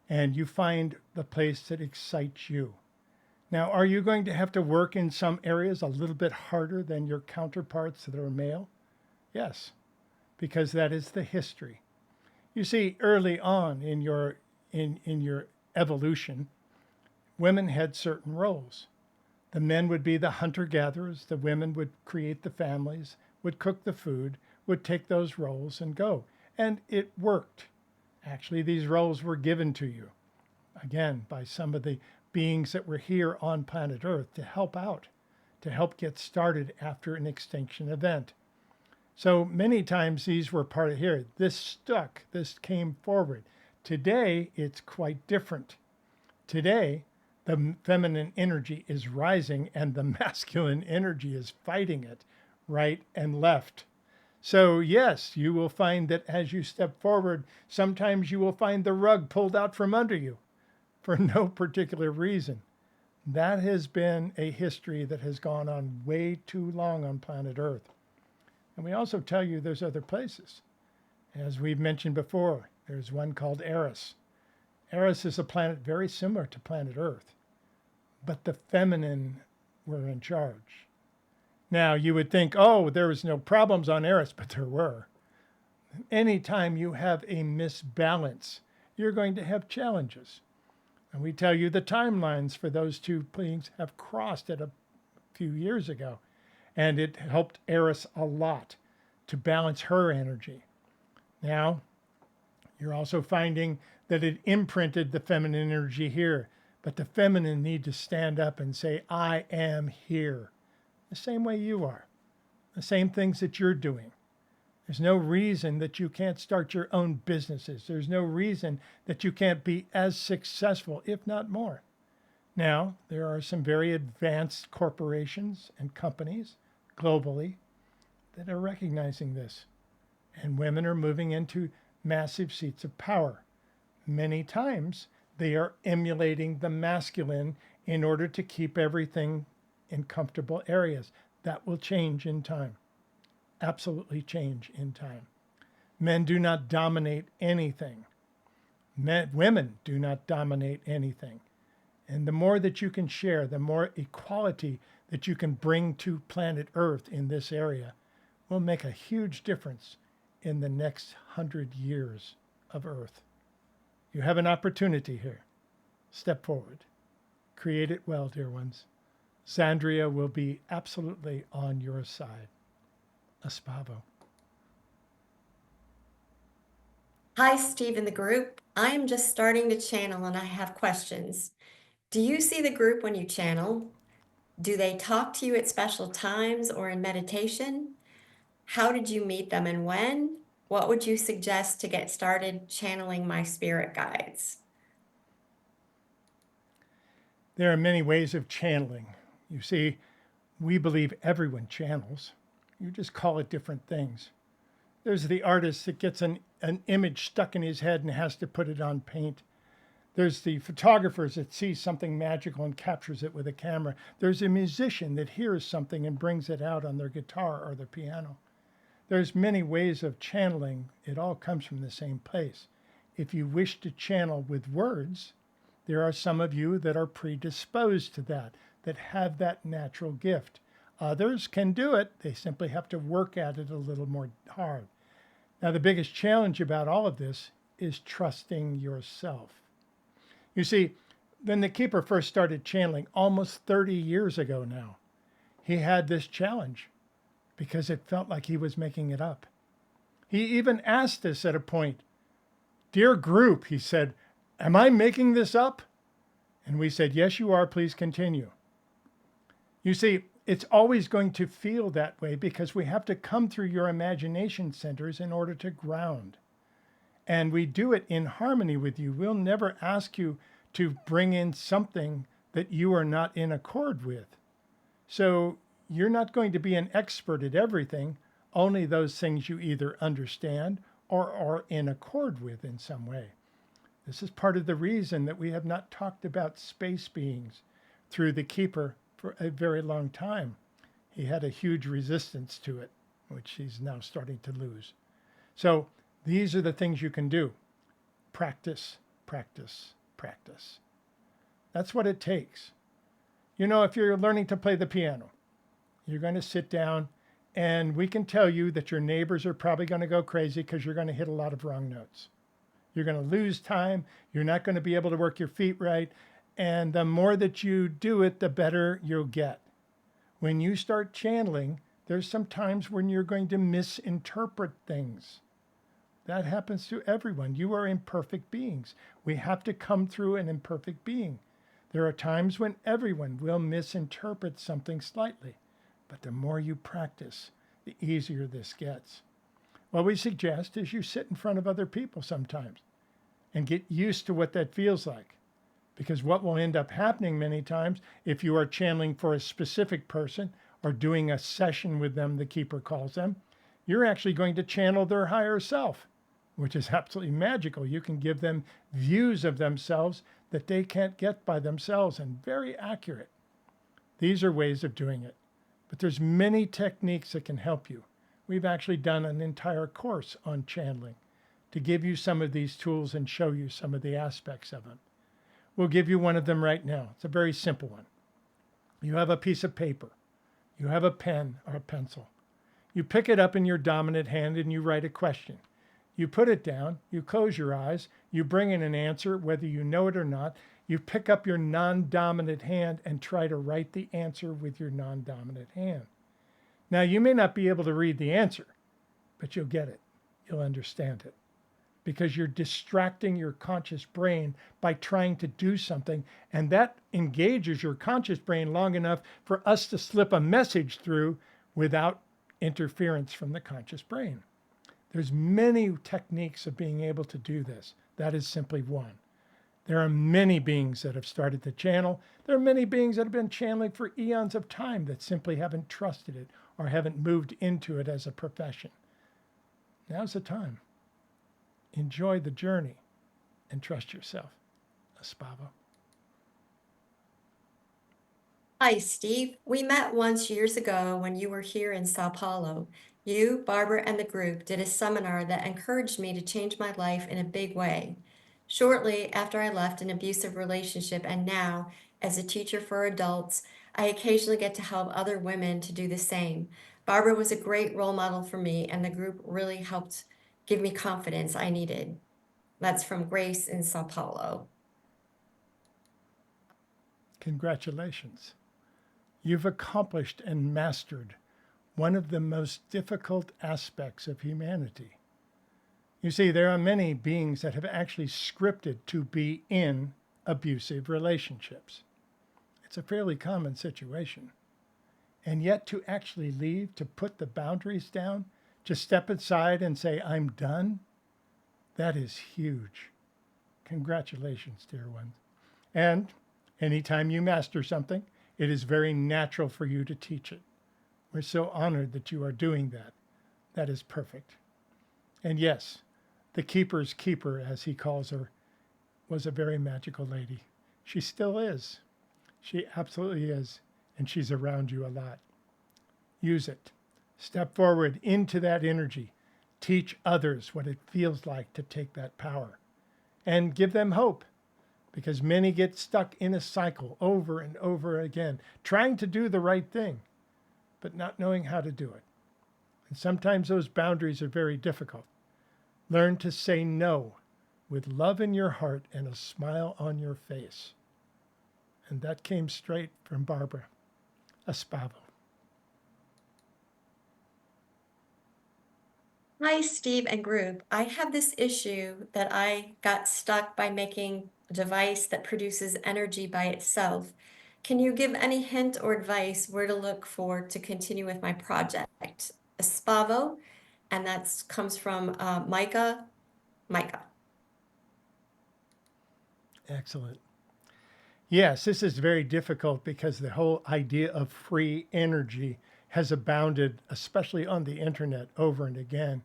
A: and you find the place that excites you. Now, are you going to have to work in some areas a little bit harder than your counterparts that are male? Yes, because that is the history. You see, early on in your evolution, women had certain roles. The men would be the hunter-gatherers, the women would create the families, would cook the food, would take those roles and go. And it worked. Actually, these roles were given to you, again, by some of the beings that were here on planet Earth to help out, to help get started after an extinction event. So many times these were part of here. This stuck, this came forward. Today, it's quite different. Today, the feminine energy is rising and the masculine energy is fighting it right and left. So, yes, you will find that as you step forward, sometimes you will find the rug pulled out from under you for no particular reason. That has been a history that has gone on way too long on planet Earth. And we also tell you there's other places. As we've mentioned before, there's one called Eris. Eris is a planet very similar to planet Earth, but the feminine were in charge. Now, you would think, oh, there was no problems on Eris, but there were. Anytime you have a misbalance, you're going to have challenges. And we tell you the timelines for those two beings have crossed at a few years ago. And it helped Eris a lot to balance her energy. Now, you're also finding that it imprinted the feminine energy here. But the feminine need to stand up and say, I am here. The same way you are. The same things that you're doing. There's no reason that you can't start your own businesses. There's no reason that you can't be as successful, if not more. Now, there are some very advanced corporations and companies globally that are recognizing this. And women are moving into massive seats of power. Many times, they are emulating the masculine in order to keep everything in comfortable areas. That will change in time. Absolutely change in time. Men do not dominate anything. Women do not dominate anything. And the more that you can share, the more equality that you can bring to planet Earth in this area will make a huge difference in the next 100 years of Earth. You have an opportunity here. Step forward. Create it well, dear ones. Zandria will be absolutely on your side. Espavo.
C: Hi, Steve in the group. I am just starting to channel and I have questions. Do you see the group when you channel? Do they talk to you at special times or in meditation? How did you meet them and when? What would you suggest to get started channeling my spirit guides?
A: There are many ways of channeling. You see, we believe everyone channels. You just call it different things. There's the artist that gets an image stuck in his head and has to put it on paint. There's the photographers that see something magical and captures it with a camera. There's a musician that hears something and brings it out on their guitar or their piano. There's many ways of channeling. It all comes from the same place. If you wish to channel with words, there are some of you that are predisposed to that have that natural gift. Others can do it. They simply have to work at it a little more hard. Now, the biggest challenge about all of this is trusting yourself. You see, when the keeper first started channeling almost 30 years ago now, he had this challenge because it felt like he was making it up. He even asked us at a point, "Dear group," he said, "am I making this up?" And we said, "Yes, you are. Please continue." You see, it's always going to feel that way because we have to come through your imagination centers in order to ground. And we do it in harmony with you. We'll never ask you to bring in something that you are not in accord with. So you're not going to be an expert at everything, only those things you either understand or are in accord with in some way. This is part of the reason that we have not talked about space beings through the Keeper for a very long time. He had a huge resistance to it, which he's now starting to lose. So these are the things you can do. Practice, practice, practice. That's what it takes. You know, if you're learning to play the piano, you're going to sit down and we can tell you that your neighbors are probably going to go crazy because you're going to hit a lot of wrong notes. You're going to lose time. You're not going to be able to work your feet right. And the more that you do it, the better you'll get. When you start channeling, there's some times when you're going to misinterpret things. That happens to everyone. You are imperfect beings. We have to come through an imperfect being. There are times when everyone will misinterpret something slightly, but the more you practice, the easier this gets. What we suggest is you sit in front of other people sometimes and get used to what that feels like. Because what will end up happening many times, if you are channeling for a specific person or doing a session with them, the Keeper calls them, you're actually going to channel their higher self, which is absolutely magical. You can give them views of themselves that they can't get by themselves, and very accurate. These are ways of doing it. But there's many techniques that can help you. We've actually done an entire course on channeling to give you some of these tools and show you some of the aspects of them. We'll give you one of them right now. It's a very simple one. You have a piece of paper. You have a pen or a pencil. You pick it up in your dominant hand and you write a question. You put it down, you close your eyes, you bring in an answer, whether you know it or not. You pick up your non-dominant hand and try to write the answer with your non-dominant hand. Now, you may not be able to read the answer, but you'll get it. You'll understand it. Because you're distracting your conscious brain by trying to do something, and that engages your conscious brain long enough for us to slip a message through without interference from the conscious brain. There's many techniques of being able to do this. That is simply one. There are many beings that have started to channel. There are many beings that have been channeling for eons of time that simply haven't trusted it or haven't moved into it as a profession. Now's the time. Enjoy the journey and trust yourself. Espavo.
C: Hi, Steve. We met once years ago when you were here in Sao Paulo. You, Barbara, and the group did a seminar that encouraged me to change my life in a big way. Shortly after I left an abusive relationship, and now, as a teacher for adults, I occasionally get to help other women to do the same. Barbara was a great role model for me, and the group really helped give me confidence I needed. That's from Grace in Sao Paulo.
A: Congratulations. You've accomplished and mastered one of the most difficult aspects of humanity. You see, there are many beings that have actually scripted to be in abusive relationships. It's a fairly common situation. And yet to actually leave, to put the boundaries down, to step aside and say, I'm done, that is huge. Congratulations, dear ones. And anytime you master something, it is very natural for you to teach it. We're so honored that you are doing that. That is perfect. And yes, the Keeper's Keeper, as he calls her, was a very magical lady. She still is. She absolutely is. And she's around you a lot. Use it. Step forward into that energy. Teach others what it feels like to take that power. And give them hope. Because many get stuck in a cycle over and over again, trying to do the right thing, but not knowing how to do it. And sometimes those boundaries are very difficult. Learn to say no with love in your heart and a smile on your face. And that came straight from Barbara. Espavo.
C: Hi, Steve and group. I have this issue that I got stuck by making a device that produces energy by itself. Can you give any hint or advice where to look for to continue with my project? Espavo, and that comes from Micah.
A: Excellent. Yes, this is very difficult because the whole idea of free energy has abounded, especially on the internet, over and again.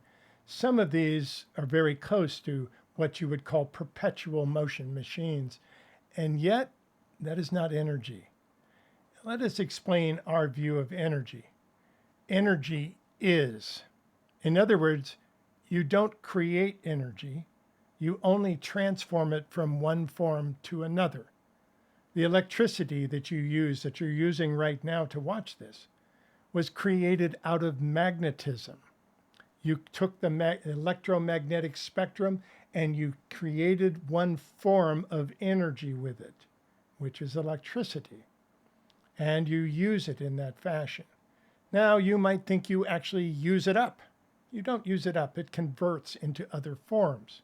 A: Some of these are very close to what you would call perpetual motion machines. And yet, that is not energy. Let us explain our view of energy. Energy is. In other words, you don't create energy, you only transform it from one form to another. The electricity that you use, that you're using right now to watch this, was created out of magnetism. You took the electromagnetic spectrum and you created one form of energy with it, which is electricity. And you use it in that fashion. Now, you might think you actually use it up. You don't use it up. It converts into other forms.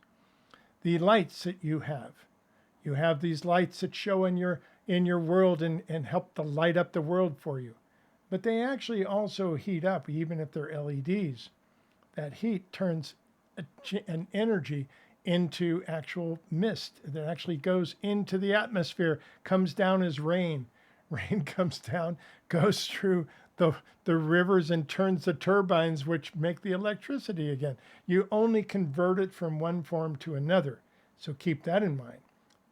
A: The lights that you have these lights that show in your world and help to light up the world for you. But they actually also heat up, even if they're LEDs. That heat turns an energy into actual mist that actually goes into the atmosphere, comes down as rain. Rain comes down, goes through the rivers and turns the turbines, which make the electricity again. You only convert it from one form to another. So keep that in mind.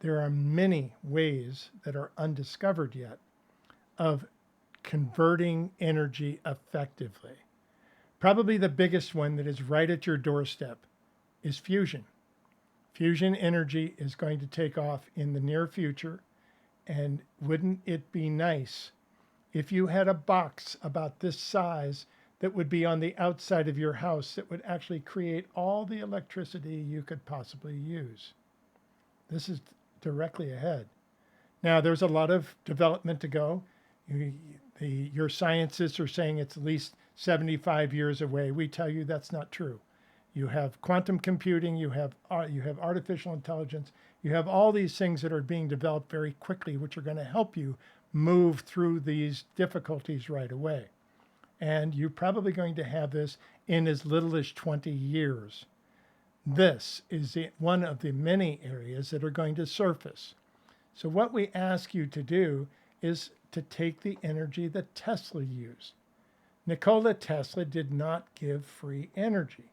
A: There are many ways that are undiscovered yet of converting energy effectively. Probably the biggest one that is right at your doorstep is fusion. Fusion energy is going to take off in the near future. And wouldn't it be nice if you had a box about this size that would be on the outside of your house that would actually create all the electricity you could possibly use? This is directly ahead. Now, there's a lot of development to go. Your scientists are saying it's at least 75 years away. We tell you that's not true. You have quantum computing, you have artificial intelligence, you have all these things that are being developed very quickly, which are going to help you move through these difficulties right away. And you're probably going to have this in as little as 20 years. This is one of the many areas that are going to surface. So what we ask you to do is to take the energy that Tesla used. Nikola Tesla did not give free energy.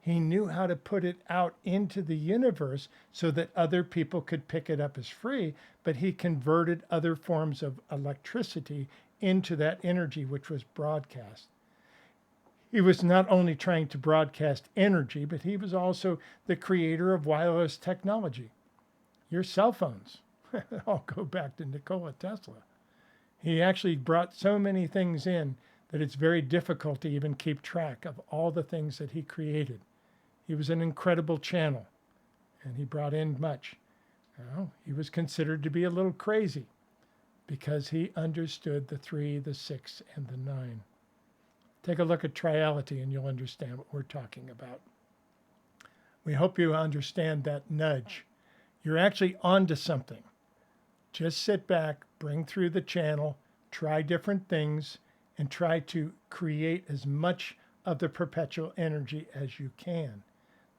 A: He knew how to put it out into the universe so that other people could pick it up as free, but he converted other forms of electricity into that energy, which was broadcast. He was not only trying to broadcast energy, but he was also the creator of wireless technology. Your cell phones all go back to Nikola Tesla. He actually brought so many things in that it's very difficult to even keep track of all the things that he created. He was an incredible channel, and he brought in much. Now, he was considered to be a little crazy because he understood the 3, the 6, and the 9. Take a look at Triality and you'll understand what we're talking about. We hope you understand that nudge. You're actually onto something. Just sit back, bring through the channel, try different things, and try to create as much of the perpetual energy as you can.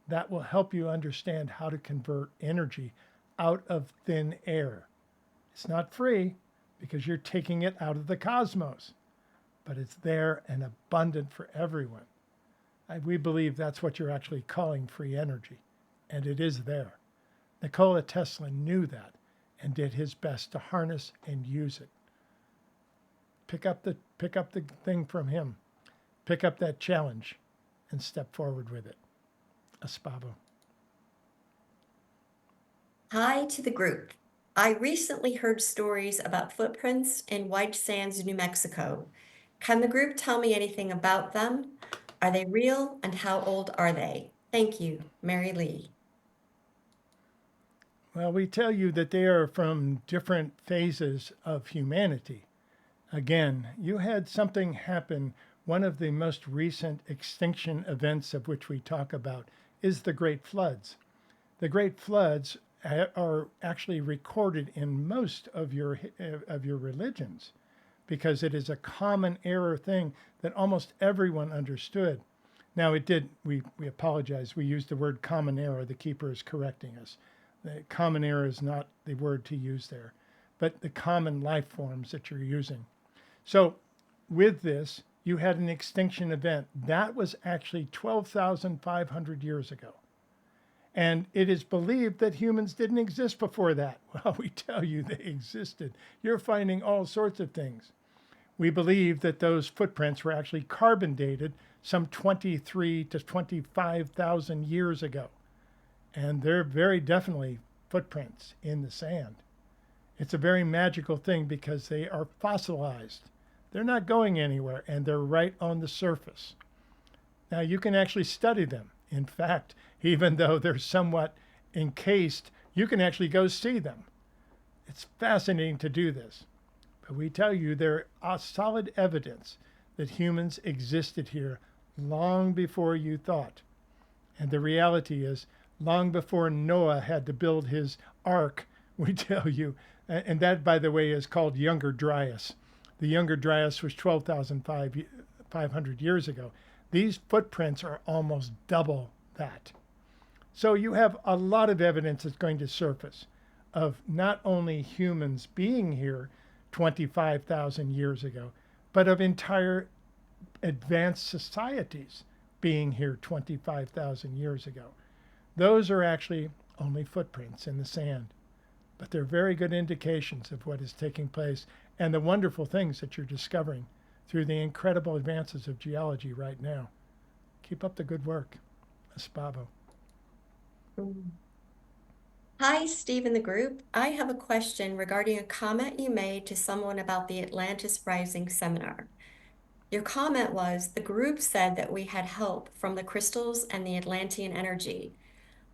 A: That will help you understand how to convert energy out of thin air. It's not free because you're taking it out of the cosmos, but it's there and abundant for everyone. We believe that's what you're actually calling free energy, and it is there. Nikola Tesla knew that and did his best to harness and use it. Pick up the thing from him. Pick up that challenge and step forward with it. Espavo.
C: Hi to the group. I recently heard stories about footprints in White Sands, New Mexico. Can the group tell me anything about them? Are they real and how old are they? Thank you, Mary Lee.
A: Well, we tell you that they are from different phases of humanity. Again, you had something happen. One of the most recent extinction events of which we talk about is the Great Floods. The Great Floods are actually recorded in most of your religions because it is a common era thing that almost everyone understood. Now we apologize. We used the word common era. The keeper is correcting us. The common era is not the word to use there, but the common life forms that you're using. So with this, you had an extinction event. That was actually 12,500 years ago. And it is believed that humans didn't exist before that. Well, we tell you they existed. You're finding all sorts of things. We believe that those footprints were actually carbon dated some 23 to 25,000 years ago. And they're very definitely footprints in the sand. It's a very magical thing because they are fossilized. They're not going anywhere, and they're right on the surface. Now, you can actually study them. In fact, even though they're somewhat encased, you can actually go see them. It's fascinating to do this. But we tell you there are solid evidence that humans existed here long before you thought. And the reality is, long before Noah had to build his ark, we tell you, and that, by the way, is called Younger Dryas. The Younger Dryas was 12,500 years ago. These footprints are almost double that. So you have a lot of evidence that's going to surface of not only humans being here 25,000 years ago, but of entire advanced societies being here 25,000 years ago. Those are actually only footprints in the sand, but they're very good indications of what is taking place and the wonderful things that you're discovering through the incredible advances of geology right now. Keep up the good work. Espavo.
C: Hi, Steve in the group. I have a question regarding a comment you made to someone about the Atlantis Rising seminar. Your comment was, the group said that we had help from the crystals and the Atlantean energy.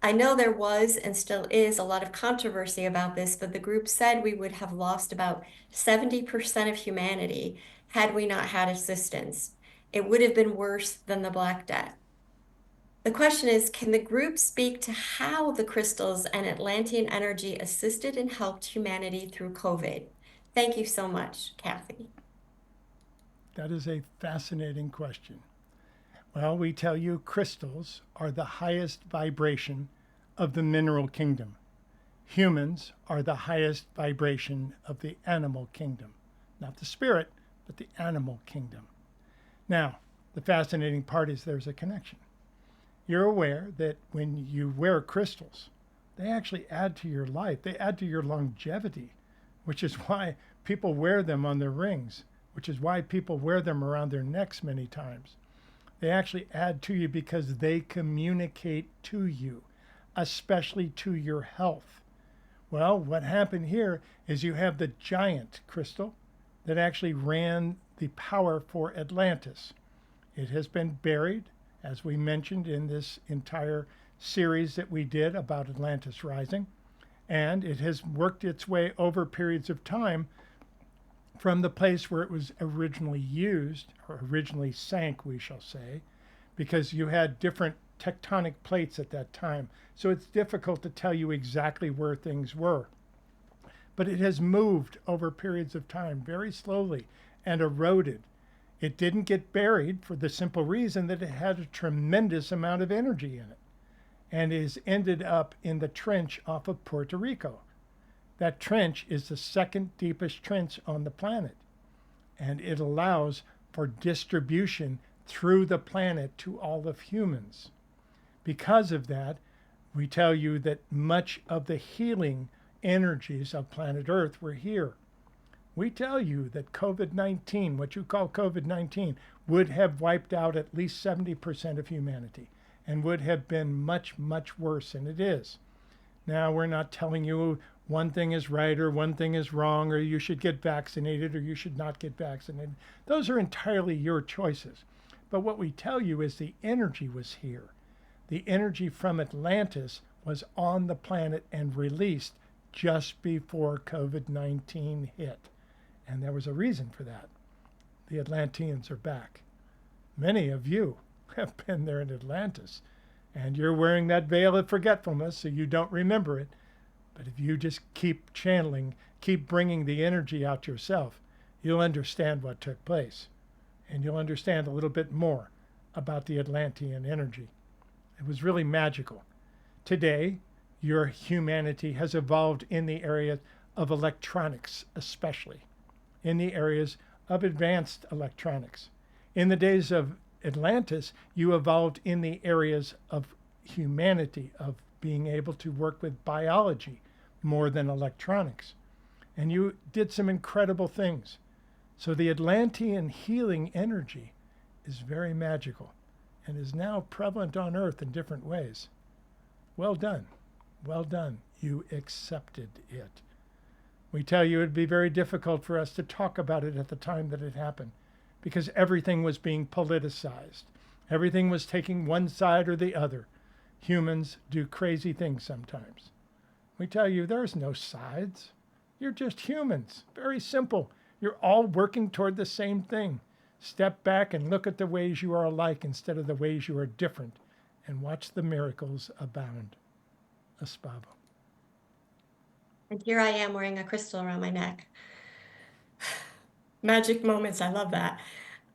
C: I know there was and still is a lot of controversy about this, but the group said we would have lost about 70% of humanity had we not had assistance. It would have been worse than the Black Death. The question is, can the group speak to how the crystals and Atlantean energy assisted and helped humanity through COVID? Thank you so much, Kathy.
A: That is a fascinating question. Well, we tell you crystals are the highest vibration of the mineral kingdom. Humans are the highest vibration of the animal kingdom. Not the spirit, but the animal kingdom. Now, the fascinating part is there's a connection. You're aware that when you wear crystals, they actually add to your life. They add to your longevity, which is why people wear them on their rings, which is why people wear them around their necks many times. They actually add to you because they communicate to you, especially to your health. Well, what happened here is you have the giant crystal that actually ran the power for Atlantis. It has been buried, as we mentioned in this entire series that we did about Atlantis Rising, and it has worked its way over periods of time from the place where it was originally used, or originally sank, we shall say, because you had different tectonic plates at that time. So it's difficult to tell you exactly where things were. But it has moved over periods of time very slowly and eroded. It didn't get buried for the simple reason that it had a tremendous amount of energy in it, and is ended up in the trench off of Puerto Rico. That trench is the second deepest trench on the planet, and it allows for distribution through the planet to all of humans. Because of that, we tell you that much of the healing energies of planet Earth were here. We tell you that COVID-19, what you call COVID-19, would have wiped out at least 70% of humanity and would have been much, much worse than it is. Now, we're not telling you one thing is right or one thing is wrong, or you should get vaccinated or you should not get vaccinated. Those are entirely your choices. But what we tell you is the energy was here. The energy from Atlantis was on the planet and released just before COVID-19 hit. And there was a reason for that. The Atlanteans are back. Many of you have been there in Atlantis, and you're wearing that veil of forgetfulness so you don't remember it. But if you just keep channeling, keep bringing the energy out yourself, you'll understand what took place. And you'll understand a little bit more about the Atlantean energy. It was really magical. Today, your humanity has evolved in the area of electronics, especially in the areas of advanced electronics. In the days of Atlantis, you evolved in the areas of humanity, of being able to work with biology more than electronics. And you did some incredible things. So the Atlantean healing energy is very magical and is now prevalent on Earth in different ways. Well done. Well done. You accepted it. We tell you it'd be very difficult for us to talk about it at the time that it happened because everything was being politicized. Everything was taking one side or the other. Humans do crazy things sometimes. We tell you there's no sides. You're just humans. Very simple. You're all working toward the same thing. Step back and look at the ways you are alike instead of the ways you are different, and watch the miracles abound. Espavo.
C: And here I am wearing a crystal around my neck. Magic moments, I love that.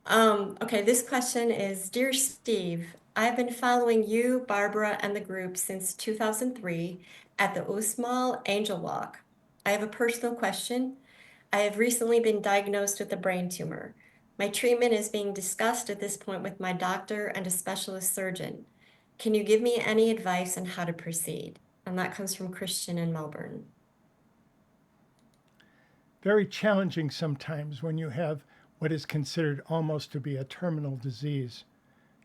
C: Okay, this question is, Dear Steve, I've been following you, Barbara, and the group since 2003 at the Usmal Angel Walk. I have a personal question. I have recently been diagnosed with a brain tumor. My treatment is being discussed at this point with my doctor and a specialist surgeon. Can you give me any advice on how to proceed? And that comes from Christian in Melbourne.
A: Very challenging sometimes when you have what is considered almost to be a terminal disease.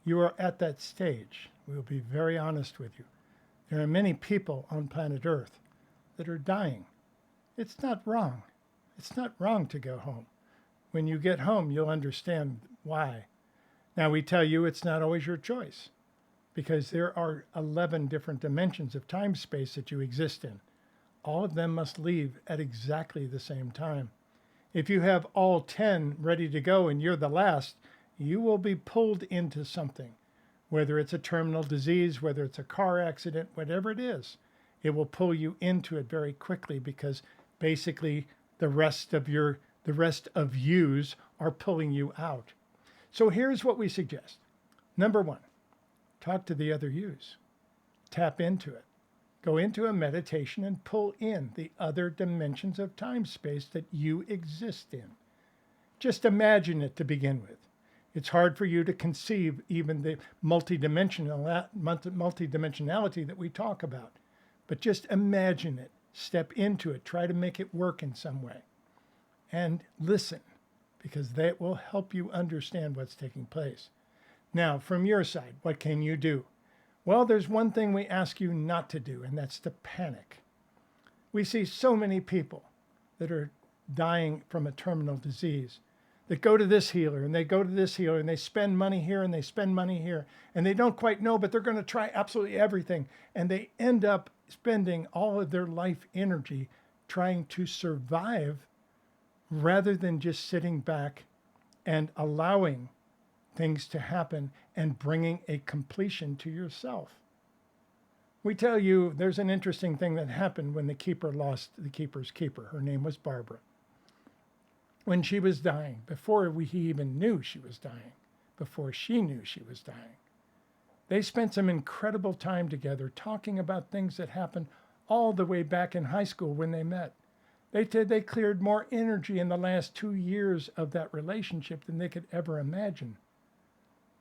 A: You are at that stage. We will be very honest with you. There are many people on planet Earth that are dying. It's not wrong. It's not wrong to go home. When you get home, you'll understand why. Now, we tell you it's not always your choice because there are 11 different dimensions of time-space that you exist in. All of them must leave at exactly the same time. If you have all 10 ready to go and you're the last, you will be pulled into something, whether it's a terminal disease, whether it's a car accident, whatever it is. It will pull you into it very quickly because basically the rest of yous are pulling you out. So here's what we suggest. Number one, talk to the other yous. Tap into it. Go into a meditation and pull in the other dimensions of time-space that you exist in. Just imagine it to begin with. It's hard for you to conceive even the multidimensionality that we talk about. But just imagine it. Step into it. Try to make it work in some way. And listen, because that will help you understand what's taking place. Now, from your side, what can you do? Well, there's one thing we ask you not to do, and that's to panic. We see so many people that are dying from a terminal disease that go to this healer and they go to this healer and they spend money here and they spend money here and they don't quite know, but they're going to try absolutely everything. And they end up spending all of their life energy trying to survive rather than just sitting back and allowing things to happen and bringing a completion to yourself. We tell you there's an interesting thing that happened when the keeper lost the keeper's keeper. Her name was Barbara. When she was dying, before he even knew she was dying, before she knew she was dying, they spent some incredible time together talking about things that happened all the way back in high school when they met. They said they cleared more energy in the last 2 years of that relationship than they could ever imagine.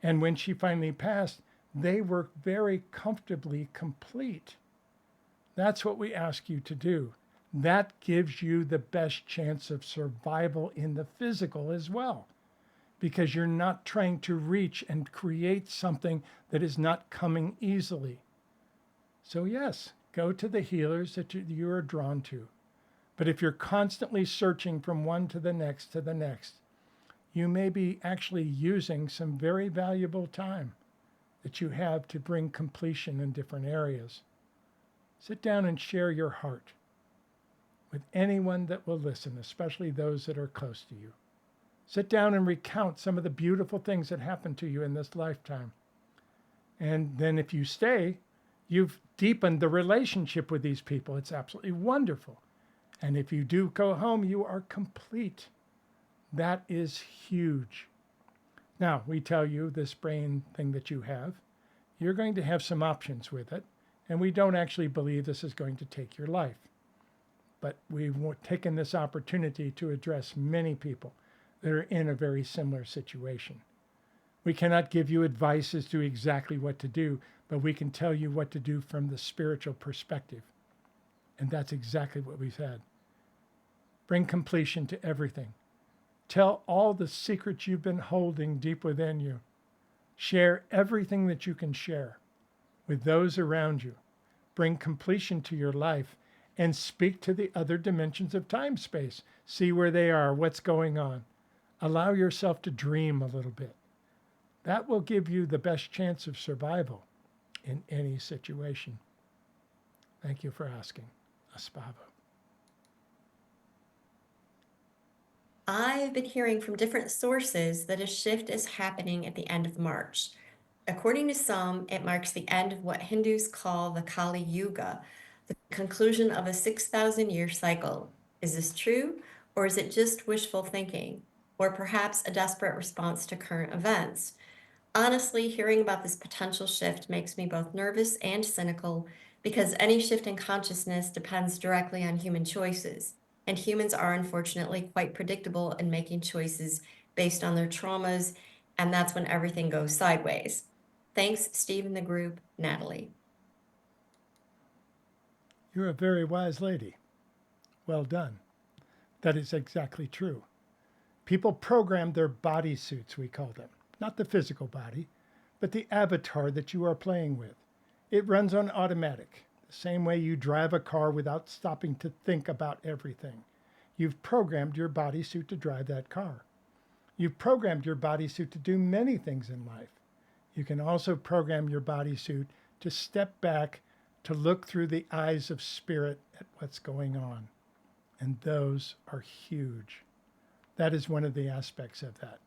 A: And when she finally passed, they were very comfortably complete. That's what we ask you to do. That gives you the best chance of survival in the physical as well, because you're not trying to reach and create something that is not coming easily. So yes, go to the healers that you are drawn to. But if you're constantly searching from one to the next, you may be actually using some very valuable time that you have to bring completion in different areas. Sit down and share your heart with anyone that will listen, especially those that are close to you. Sit down and recount some of the beautiful things that happened to you in this lifetime. And then if you stay, you've deepened the relationship with these people. It's absolutely wonderful. And if you do go home, you are complete. That is huge. Now, we tell you this brain thing that you have, you're going to have some options with it, and we don't actually believe this is going to take your life. But we've taken this opportunity to address many people that are in a very similar situation. We cannot give you advice as to exactly what to do, but we can tell you what to do from the spiritual perspective. And that's exactly what we've had. Bring completion to everything. Tell all the secrets you've been holding deep within you. Share everything that you can share with those around you. Bring completion to your life and speak to the other dimensions of time space. See where they are, what's going on. Allow yourself to dream a little bit. That will give you the best chance of survival in any situation. Thank you for asking, Espavo.
C: I've been hearing from different sources that a shift is happening at the end of March. According to some, it marks the end of what Hindus call the Kali Yuga, the conclusion of a 6,000-year cycle. Is this true, or is it just wishful thinking, or perhaps a desperate response to current events? Honestly, hearing about this potential shift makes me both nervous and cynical because any shift in consciousness depends directly on human choices. And humans are unfortunately quite predictable in making choices based on their traumas, and that's when everything goes sideways. Thanks, Steve and the group, Natalie.
A: You're a very wise lady. Well done. That is exactly true. People program their body suits, we call them. Not the physical body, but the avatar that you are playing with. It runs on automatic, the same way you drive a car without stopping to think about everything. You've programmed your bodysuit to drive that car. You've programmed your bodysuit to do many things in life. You can also program your bodysuit to step back, to look through the eyes of spirit at what's going on. And those are huge. That is one of the aspects of that.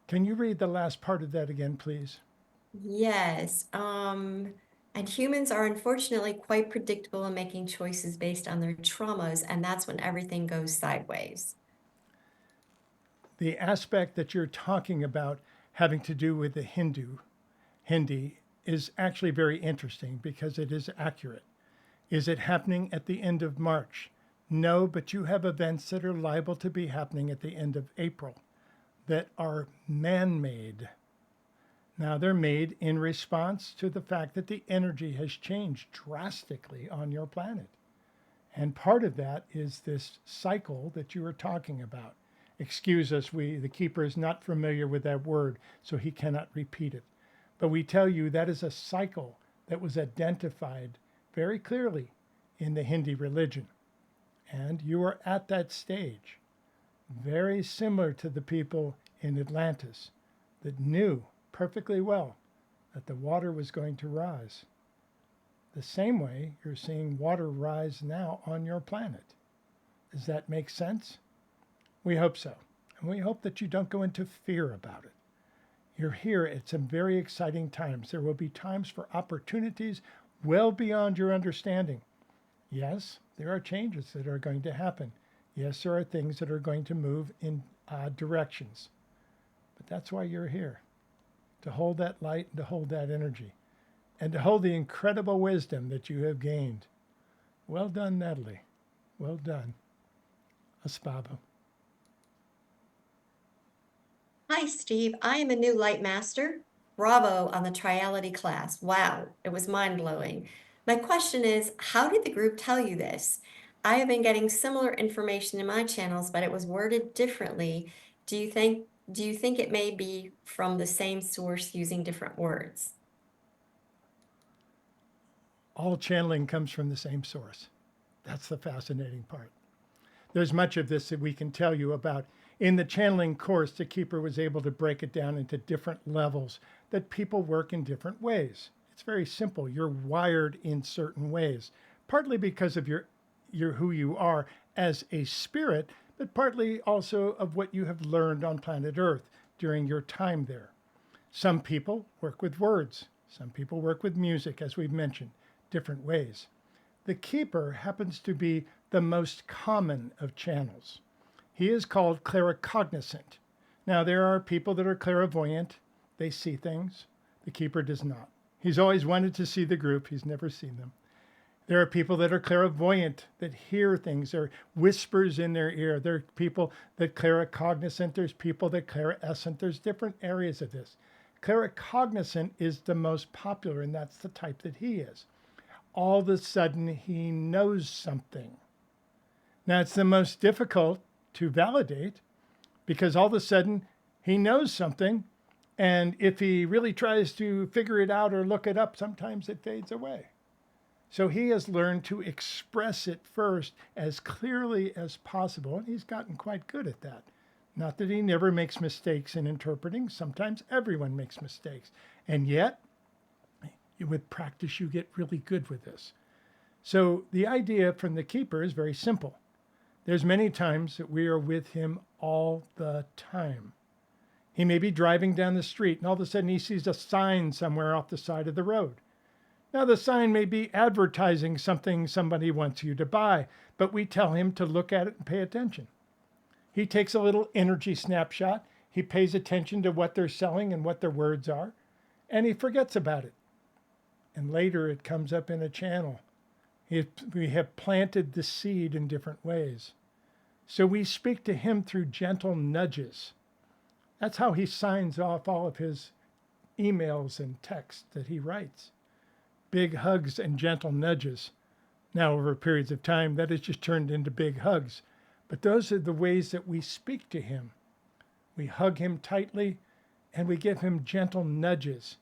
A: Can you read the last part of that again, please?
C: Yes, and humans are unfortunately quite predictable in making choices based on their traumas, and that's when everything goes sideways.
A: The aspect that you're talking about having to do with the Hindi, is actually very interesting because it is accurate. Is it happening at the end of March? No, but you have events that are liable to be happening at the end of April that are man-made. Now, they're made in response to the fact that the energy has changed drastically on your planet. And part of that is this cycle that you were talking about. Excuse us, the keeper is not familiar with that word, so he cannot repeat it. But we tell you that is a cycle that was identified very clearly in the Hindi religion. And you are at that stage, very similar to the people in Atlantis that knew perfectly well that the water was going to rise. The same way you're seeing water rise now on your planet. Does that make sense? We hope so. And we hope that you don't go into fear about it. You're here at some very exciting times. There will be times for opportunities well beyond your understanding. Yes, there are changes that are going to happen. Yes, there are things that are going to move in odd directions. But that's why you're here, to hold that light and to hold that energy, and to hold the incredible wisdom that you have gained. Well done, Natalie. Well done. Espavo.
C: Hi, Steve. I am a new Lightmaster. Bravo on the Triality class. Wow, it was mind-blowing. My question is, how did the group tell you this? I have been getting similar information in my channels, but it was worded differently. Do you think it may be from the same source using different words?
A: All channeling comes from the same source. That's the fascinating part. There's much of this that we can tell you about. In the channeling course, the keeper was able to break it down into different levels that people work in different ways. It's very simple. You're wired in certain ways, partly because of your who you are as a spirit, but partly also of what you have learned on planet Earth during your time there. Some people work with words. Some people work with music, as we've mentioned, different ways. The keeper happens to be the most common of channels. He is called claircognizant. Now, there are people that are clairvoyant. They see things. The keeper does not. He's always wanted to see the group. He's never seen them. There are people that are clairvoyant, that hear things. There are whispers in their ear. There are people that claircognizant. There's people that clairescent. There's different areas of this. Claircognizant is the most popular, and that's the type that he is. All of a sudden, he knows something. Now, it's the most difficult to validate because all of a sudden, he knows something. And if he really tries to figure it out or look it up, sometimes it fades away. So he has learned to express it first as clearly as possible, and he's gotten quite good at that. Not that he never makes mistakes in interpreting. Sometimes everyone makes mistakes. And yet, with practice, you get really good with this. So the idea from the keeper is very simple. There's many times that we are with him all the time. He may be driving down the street, and all of a sudden he sees a sign somewhere off the side of the road. Now, the sign may be advertising something somebody wants you to buy, but we tell him to look at it and pay attention. He takes a little energy snapshot. He pays attention to what they're selling and what their words are, and he forgets about it. And later it comes up in a channel. We have planted the seed in different ways. So we speak to him through gentle nudges. That's how he signs off all of his emails and texts that he writes. Big hugs and gentle nudges. Now, over periods of time, that has just turned into big hugs. But those are the ways that we speak to him. We hug him tightly and we give him gentle nudges.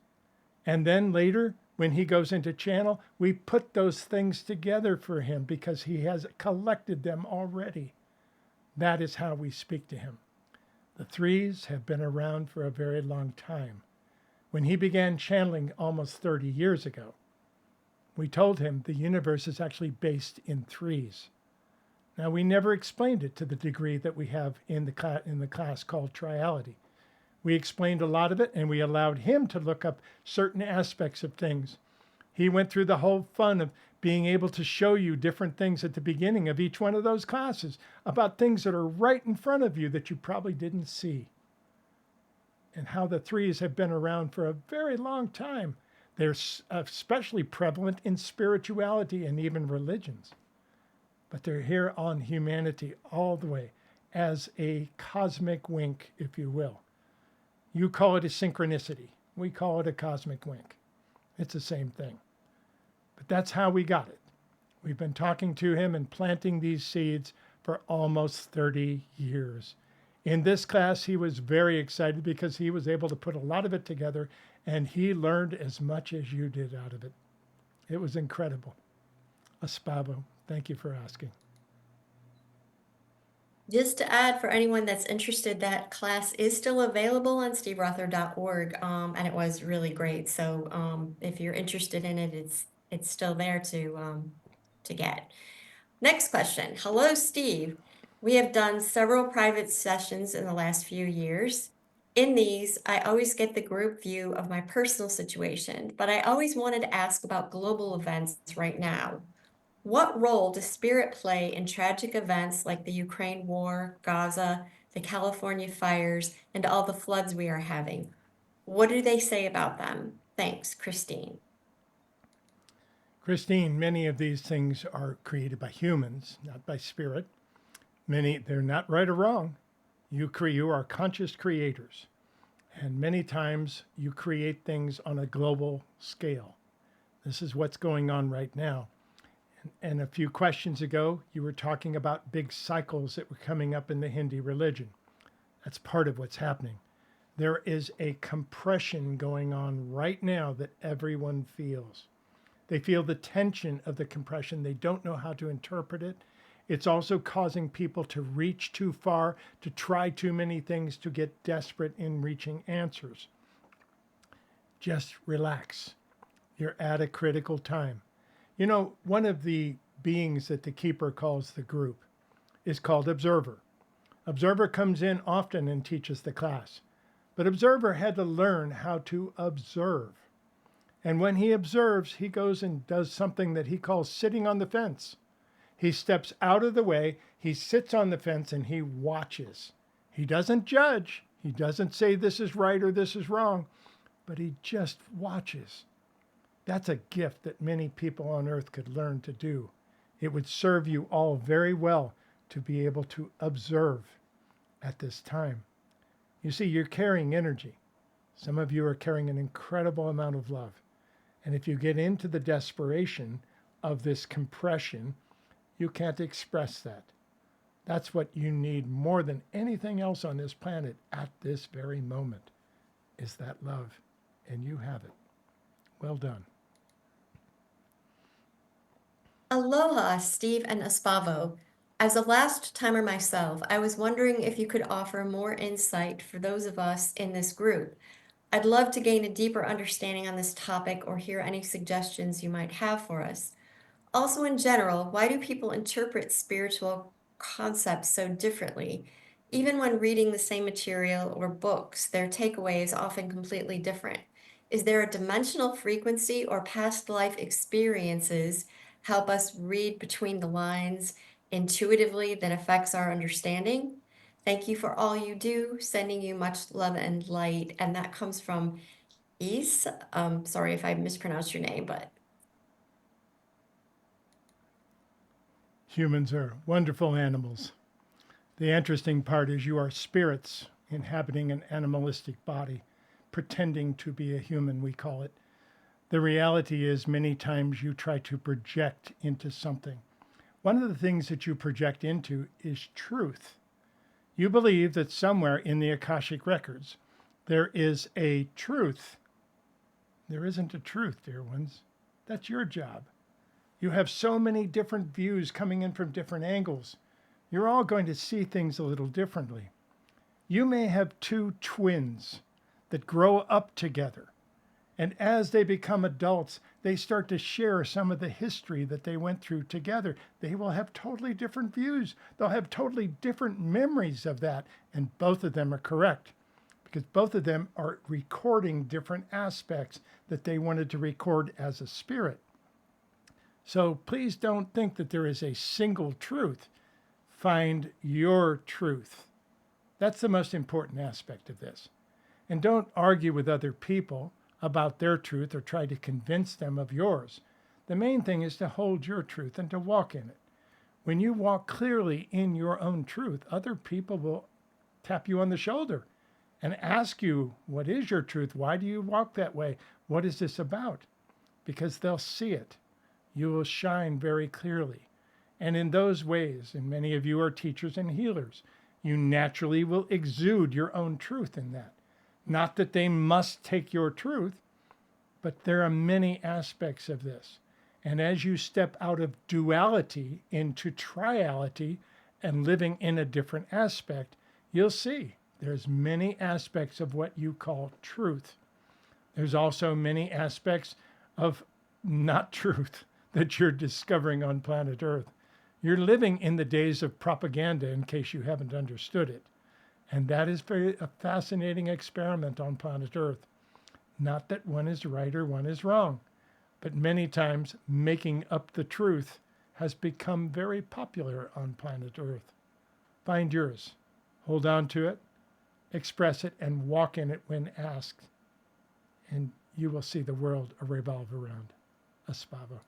A: And then later, when he goes into channel, we put those things together for him because he has collected them already. That is how we speak to him. The threes have been around for a very long time. When he began channeling almost 30 years ago, we told him the universe is actually based in threes. Now, we never explained it to the degree that we have in the class called Triality. We explained a lot of it, and we allowed him to look up certain aspects of things. He went through the whole fun of being able to show you different things at the beginning of each one of those classes about things that are right in front of you that you probably didn't see. And how the threes have been around for a very long time. They're especially prevalent in spirituality and even religions. But they're here on humanity all the way as a cosmic wink, if you will. You call it a synchronicity. We call it a cosmic wink. It's the same thing. But that's how we got it. We've been talking to him and planting these seeds for almost 30 years. In this class, he was very excited because he was able to put a lot of it together, and he learned as much as you did out of it. It was incredible. Espavo, thank you for asking.
C: Just to add, for anyone that's interested, that class is still available on steverother.org, and it was really great. So if you're interested in it, it's still there to get. Next question. Hello, Steve. We have done several private sessions in the last few years. In these, I always get the group view of my personal situation, but I always wanted to ask about global events right now. What role does spirit play in tragic events like the Ukraine war, Gaza, the California fires, and all the floods we are having? What do they say about them? Thanks, Christine.
A: Christine, many of these things are created by humans, not by spirit. They're not right or wrong. You are conscious creators. And many times you create things on a global scale. This is what's going on right now. And a few questions ago, you were talking about big cycles that were coming up in the Hindi religion. That's part of what's happening. There is a compression going on right now that everyone feels. They feel the tension of the compression. They don't know how to interpret it. It's also causing people to reach too far, to try too many things, to get desperate in reaching answers. Just relax. You're at a critical time. You know, one of the beings that the keeper calls the group is called Observer. Observer comes in often and teaches the class. But Observer had to learn how to observe. And when he observes, he goes and does something that he calls sitting on the fence. He steps out of the way, he sits on the fence, and he watches. He doesn't judge. He doesn't say this is right or this is wrong, but he just watches. That's a gift that many people on earth could learn to do. It would serve you all very well to be able to observe at this time. You see, you're carrying energy. Some of you are carrying an incredible amount of love. And if you get into the desperation of this compression, you can't express that. That's what you need more than anything else on this planet at this very moment, is that love. And you have it. Well done.
C: Aloha, Steve and Espavo. As a last timer myself, I was wondering if you could offer more insight for those of us in this group. I'd love to gain a deeper understanding on this topic or hear any suggestions you might have for us. Also, in general, why do people interpret spiritual concepts so differently? Even when reading the same material or books, their takeaway is often completely different. Is there a dimensional frequency or past life experiences help us read between the lines intuitively that affects our understanding? Thank you for all you do. Sending you much love and light. And that comes from Is. Sorry if I mispronounced your name, but
A: Humans are wonderful animals. The interesting part is you are spirits inhabiting an animalistic body, pretending to be a human, we call it. The reality is many times you try to project into something. One of the things that you project into is truth. You believe that somewhere in the Akashic records there is a truth. There isn't a truth, dear ones. That's your job. You have so many different views coming in from different angles. You're all going to see things a little differently. You may have two twins that grow up together. And as they become adults, they start to share some of the history that they went through together. They will have totally different views. They'll have totally different memories of that. And both of them are correct because both of them are recording different aspects that they wanted to record as a spirit. So please don't think that there is a single truth. Find your truth. That's the most important aspect of this. And don't argue with other people about their truth or try to convince them of yours. The main thing is to hold your truth and to walk in it. When you walk clearly in your own truth, other people will tap you on the shoulder and ask you, what is your truth? Why do you walk that way? What is this about? Because they'll see it. You will shine very clearly. And in those ways, and many of you are teachers and healers, you naturally will exude your own truth in that. Not that they must take your truth, but there are many aspects of this. And as you step out of duality into triality and living in a different aspect, you'll see there's many aspects of what you call truth. There's also many aspects of not truth that you're discovering on planet Earth. You're living in the days of propaganda, in case you haven't understood it. And that is a fascinating experiment on planet Earth. Not that one is right or one is wrong, but many times making up the truth has become very popular on planet Earth. Find yours, hold on to it, express it, and walk in it when asked. And you will see the world revolve around. Espavo.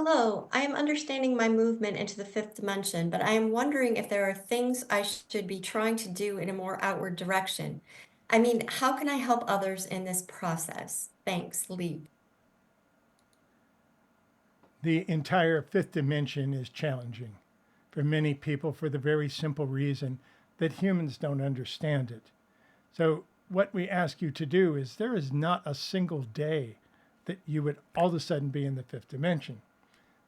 C: hello, I am understanding my movement into the fifth dimension, but I am wondering if there are things I should be trying to do in a more outward direction. I mean, how can I help others in this process? Thanks, Lee.
A: The entire fifth dimension is challenging for many people for the very simple reason that humans don't understand it. So what we ask you to do is there is not a single day that you would all of a sudden be in the fifth dimension.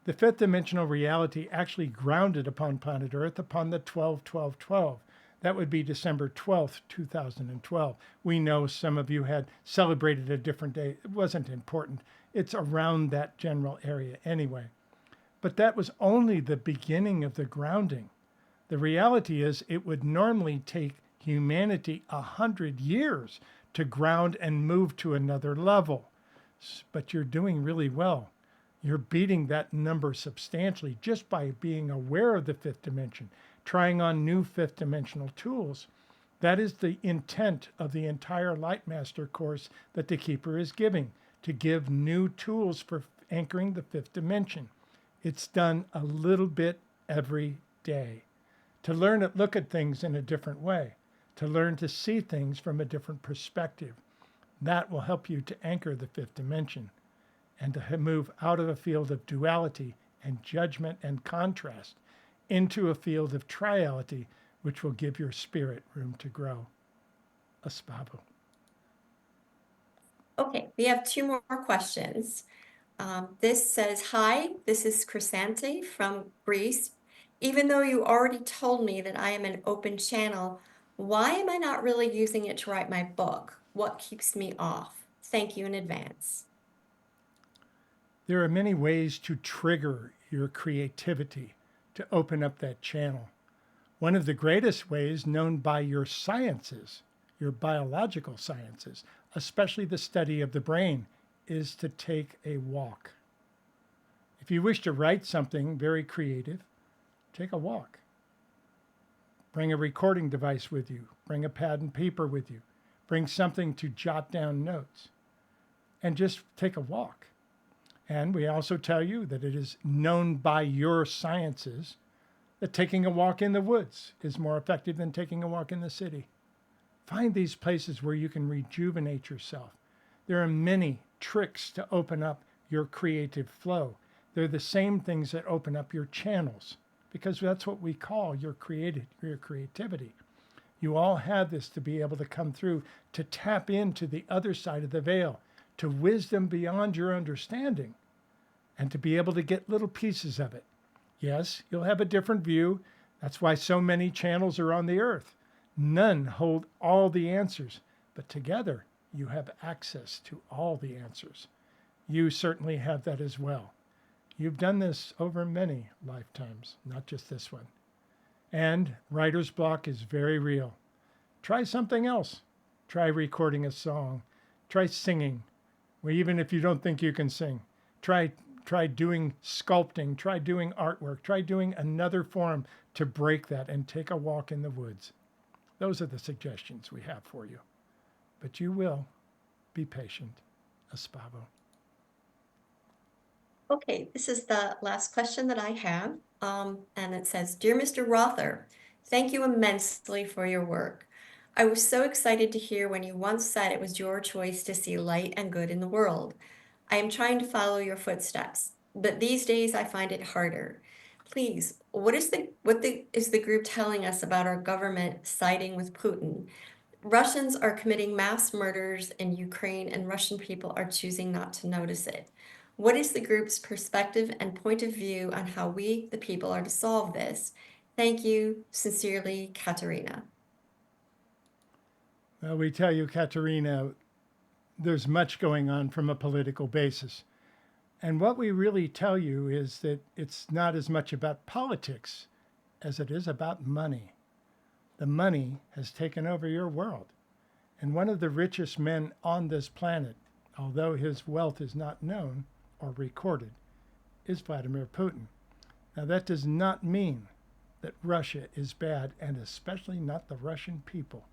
A: The fifth dimensional reality actually grounded upon planet Earth upon the 12-12-12. That would be December 12th, 2012. We know some of you had celebrated a different day. It wasn't important. It's around that general area anyway. But that was only the beginning of the grounding. The reality is it would normally take humanity 100 years to ground and move to another level. But you're doing really well. You're beating that number substantially just by being aware of the fifth dimension, trying on new fifth dimensional tools. That is the intent of the entire Lightmaster course that the Keeper is giving, to give new tools for anchoring the fifth dimension. It's done a little bit every day. To learn to look at things in a different way, to learn to see things from a different perspective. That will help you to anchor the fifth dimension and to move out of a field of duality and judgment and contrast into a field of triality, which will give your spirit room to grow. Espavo.
C: Okay, we have two more questions. This says, hi, this is Chrysanthi from Greece. Even though you already told me that I am an open channel, why am I not really using it to write my book? What keeps me off? Thank you in advance.
A: There are many ways to trigger your creativity, to open up that channel. One of the greatest ways known by your sciences, your biological sciences, especially the study of the brain, is to take a walk. If you wish to write something very creative, take a walk. Bring a recording device with you. Bring a pad and paper with you. Bring something to jot down notes. And just take a walk. And we also tell you that it is known by your sciences that taking a walk in the woods is more effective than taking a walk in the city. Find these places where you can rejuvenate yourself. There are many tricks to open up your creative flow. They're the same things that open up your channels, because that's what we call your creativity. You all have this to be able to come through, to tap into the other side of the veil, to wisdom beyond your understanding, and to be able to get little pieces of it. Yes, you'll have a different view. That's why so many channels are on the earth. None hold all the answers, but together you have access to all the answers. You certainly have that as well. You've done this over many lifetimes, not just this one. And writer's block is very real. Try something else. Try recording a song. Try singing. Well, even if you don't think you can sing, try doing sculpting. Try doing artwork. Try doing another form to break that and take a walk in the woods. Those are the suggestions we have for you. But you will be patient. Espavo.
C: Okay, this is the last question that I have. And it says, Dear Mr. Rother, thank you immensely for your work. I was so excited to hear when you once said it was your choice to see light and good in the world. I am trying to follow your footsteps, but these days I find it harder. Please, what is the group telling us about our government siding with Putin? Russians are committing mass murders in Ukraine, and Russian people are choosing not to notice it. What is the group's perspective and point of view on how we, the people, are to solve this? Thank you. Sincerely, Katerina.
A: Well, we tell you, Katerina, there's much going on from a political basis. And what we really tell you is that it's not as much about politics as it is about money. The money has taken over your world. And one of the richest men on this planet, although his wealth is not known or recorded, is Vladimir Putin. Now, that does not mean that Russia is bad, and especially not the Russian people.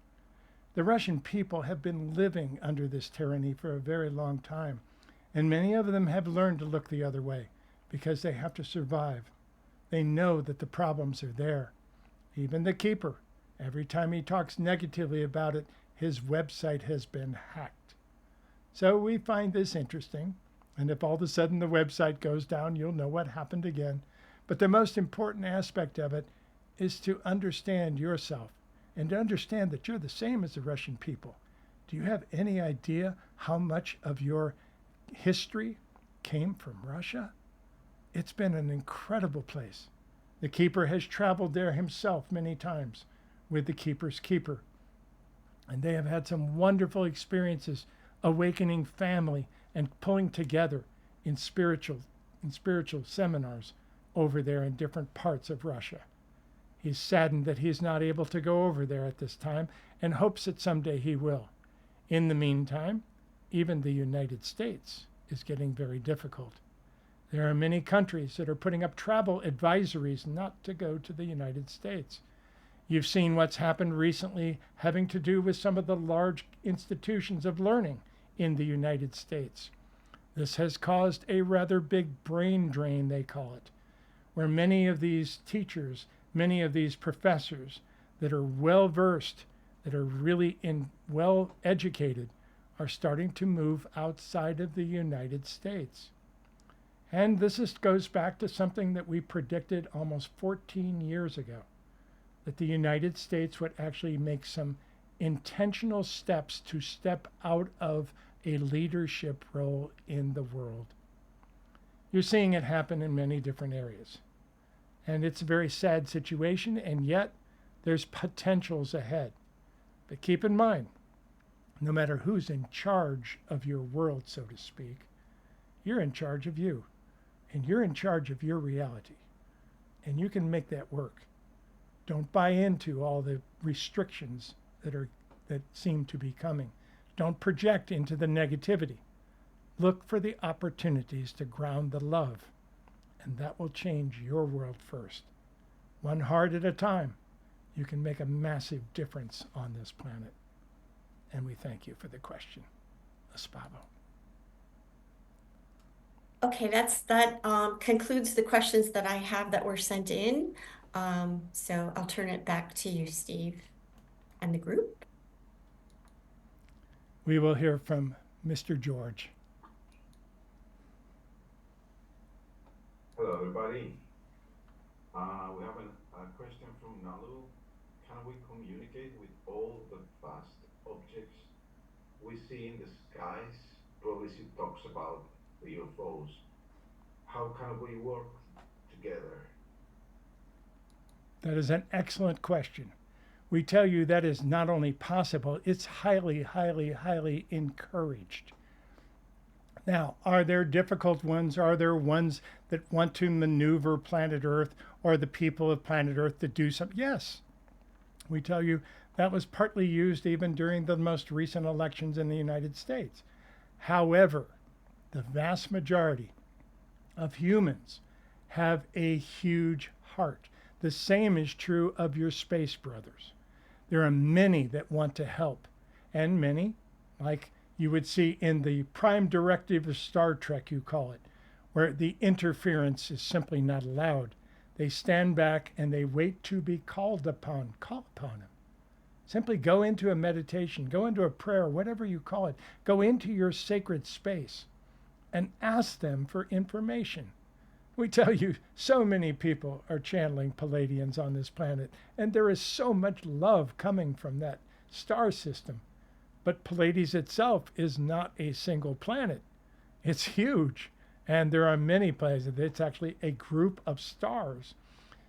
A: The Russian people have been living under this tyranny for a very long time, and many of them have learned to look the other way because they have to survive. They know that the problems are there. Even the Keeper, every time he talks negatively about it, his website has been hacked. So we find this interesting, and if all of a sudden the website goes down, you'll know what happened again. But the most important aspect of it is to understand yourself and to understand that you're the same as the Russian people. Do you have any idea how much of your history came from Russia? It's been an incredible place. The Keeper has traveled there himself many times with the Keeper's Keeper. And they have had some wonderful experiences awakening family and pulling together in spiritual seminars over there in different parts of Russia. He's saddened that he's not able to go over there at this time and hopes that someday he will. In the meantime, even the United States is getting very difficult. There are many countries that are putting up travel advisories not to go to the United States. You've seen what's happened recently having to do with some of the large institutions of learning in the United States. This has caused a rather big brain drain, they call it, where many of these teachers, many of these professors that are well versed, that are really well educated, are starting to move outside of the United States. And goes back to something that we predicted almost 14 years ago, that the United States would actually make some intentional steps to step out of a leadership role in the world. You're seeing it happen in many different areas. And it's a very sad situation, and yet there's potentials ahead. But keep in mind, no matter who's in charge of your world, so to speak, you're in charge of you, and you're in charge of your reality, and you can make that work. Don't buy into all the restrictions that seem to be coming. Don't project into the negativity. Look for the opportunities to ground the love, and that will change your world first. One heart at a time, you can make a massive difference on this planet. And we thank you for the question, Espavo.
C: Okay, that concludes the questions that I have that were sent in. So I'll turn it back to you, Steve, and the group.
A: We will hear from Mr. George.
B: Hello, everybody. We have a question from Nalu. Can we communicate with all the vast objects we see in the skies? Prophecy talks about the UFOs. How can we work together?
A: That is an excellent question. We tell you that is not only possible, it's highly, highly, highly encouraged. Now, are there difficult ones? Are there ones that want to maneuver planet Earth or the people of planet Earth to do something? Yes. We tell you that was partly used even during the most recent elections in the United States. However, the vast majority of humans have a huge heart. The same is true of your space brothers. There are many that want to help, and many, like you would see in the prime directive of Star Trek, you call it, where the interference is simply not allowed. They stand back and they wait to be called upon. Call upon them. Simply go into a meditation, go into a prayer, whatever you call it. Go into your sacred space and ask them for information. We tell you, so many people are channeling Palladians on this planet, and there is so much love coming from that star system. But Pallades itself is not a single planet. It's huge, and there are many planets. It's actually a group of stars.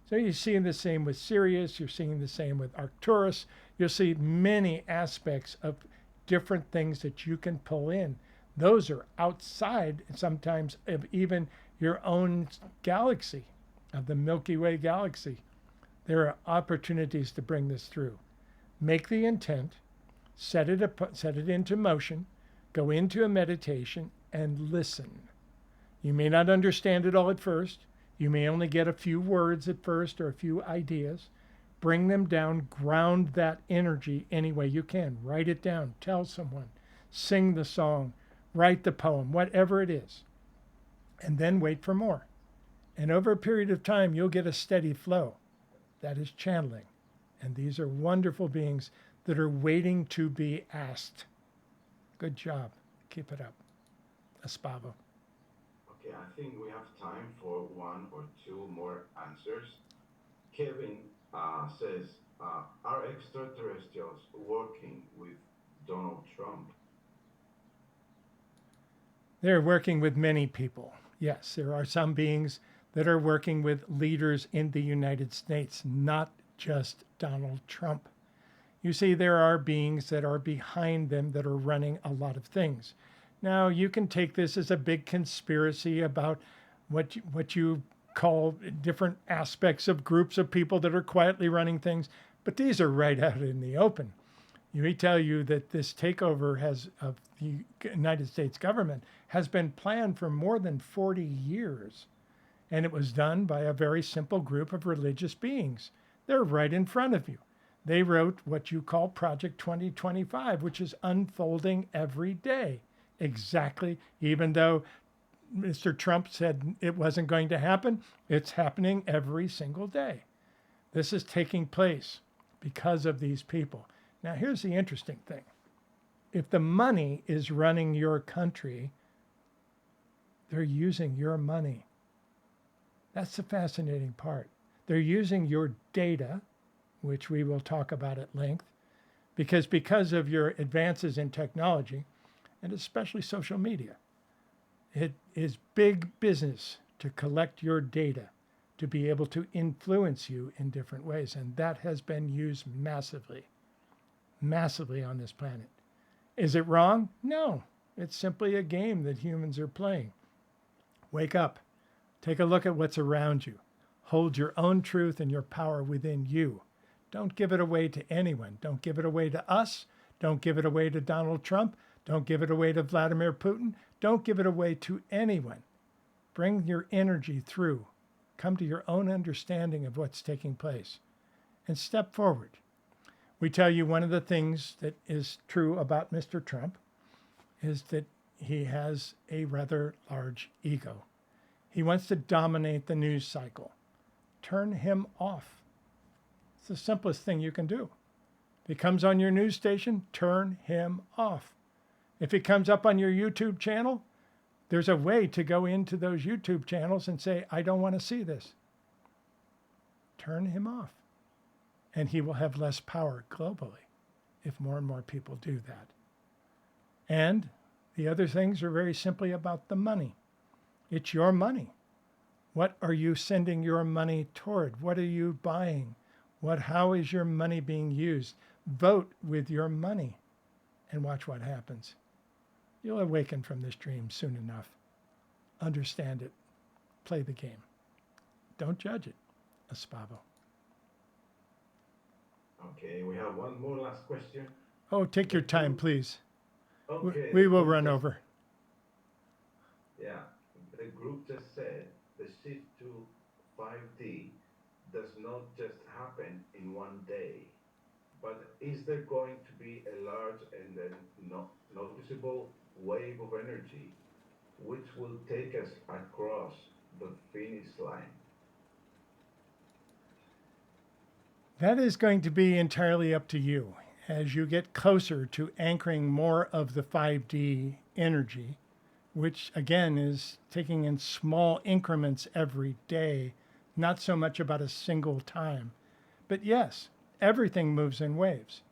A: So you're seeing the same with Sirius, you're seeing the same with Arcturus. You'll see many aspects of different things that you can pull in. Those are outside sometimes of even your own galaxy, of the Milky Way galaxy. There are opportunities to bring this through. Make the intent, set it into motion, go into a meditation, and listen. You may not understand it all at first. You may only get a few words at first or a few ideas. Bring them down, ground that energy any way you can. Write it down, tell someone, sing the song, write the poem, whatever it is. And then wait for more. And over a period of time, you'll get a steady flow. That is channeling. And these are wonderful beings that are waiting to be asked. Good job. Keep it up. Espavo.
B: Okay, I think we have time for one or two more answers. Kevin says, are extraterrestrials working with Donald Trump?
A: They're working with many people. Yes, there are some beings that are working with leaders in the United States, not just Donald Trump. You see, there are beings that are behind them that are running a lot of things. Now, you can take this as a big conspiracy about what you call different aspects of groups of people that are quietly running things, but these are right out in the open. We tell you that this takeover of the United States government has been planned for more than 40 years. And it was done by a very simple group of religious beings. They're right in front of you. They wrote what you call Project 2025, which is unfolding every day. Exactly, even though Mr. Trump said it wasn't going to happen, it's happening every single day. This is taking place because of these people. Now, here's the interesting thing. If the money is running your country, they're using your money. That's the fascinating part. They're using your data, which we will talk about at length, because of your advances in technology, and especially social media. It is big business to collect your data, to be able to influence you in different ways. And that has been used massively, massively on this planet. Is it wrong? No, it's simply a game that humans are playing. Wake up, take a look at what's around you. Hold your own truth and your power within you. Don't give it away to anyone. Don't give it away to us. Don't give it away to Donald Trump. Don't give it away to Vladimir Putin. Don't give it away to anyone. Bring your energy through. Come to your own understanding of what's taking place and step forward. We tell you one of the things that is true about Mr. Trump is that he has a rather large ego. He wants to dominate the news cycle. Turn him off. It's the simplest thing you can do. If he comes on your news station, turn him off. If he comes up on your YouTube channel, there's a way to go into those YouTube channels and say, I don't want to see this. Turn him off. And he will have less power globally if more and more people do that. And the other things are very simply about the money. It's your money. What are you sending your money toward? What are you buying? How is your money being used? Vote with your money and watch what happens. You'll awaken from this dream soon enough. Understand it. Play the game. Don't judge it. Espavo.
B: Okay, we have one more last question.
A: Oh, take your time, please.
B: Okay.
A: We will run over.
B: Yeah, the group just said the shift to 5D does not just happen in one day, but is there going to be a large and then noticeable wave of energy which will take us across the finish line?
A: That is going to be entirely up to you. As you get closer to anchoring more of the 5D energy, which again is taking in small increments every day, not so much about a single time. But yes, everything moves in waves.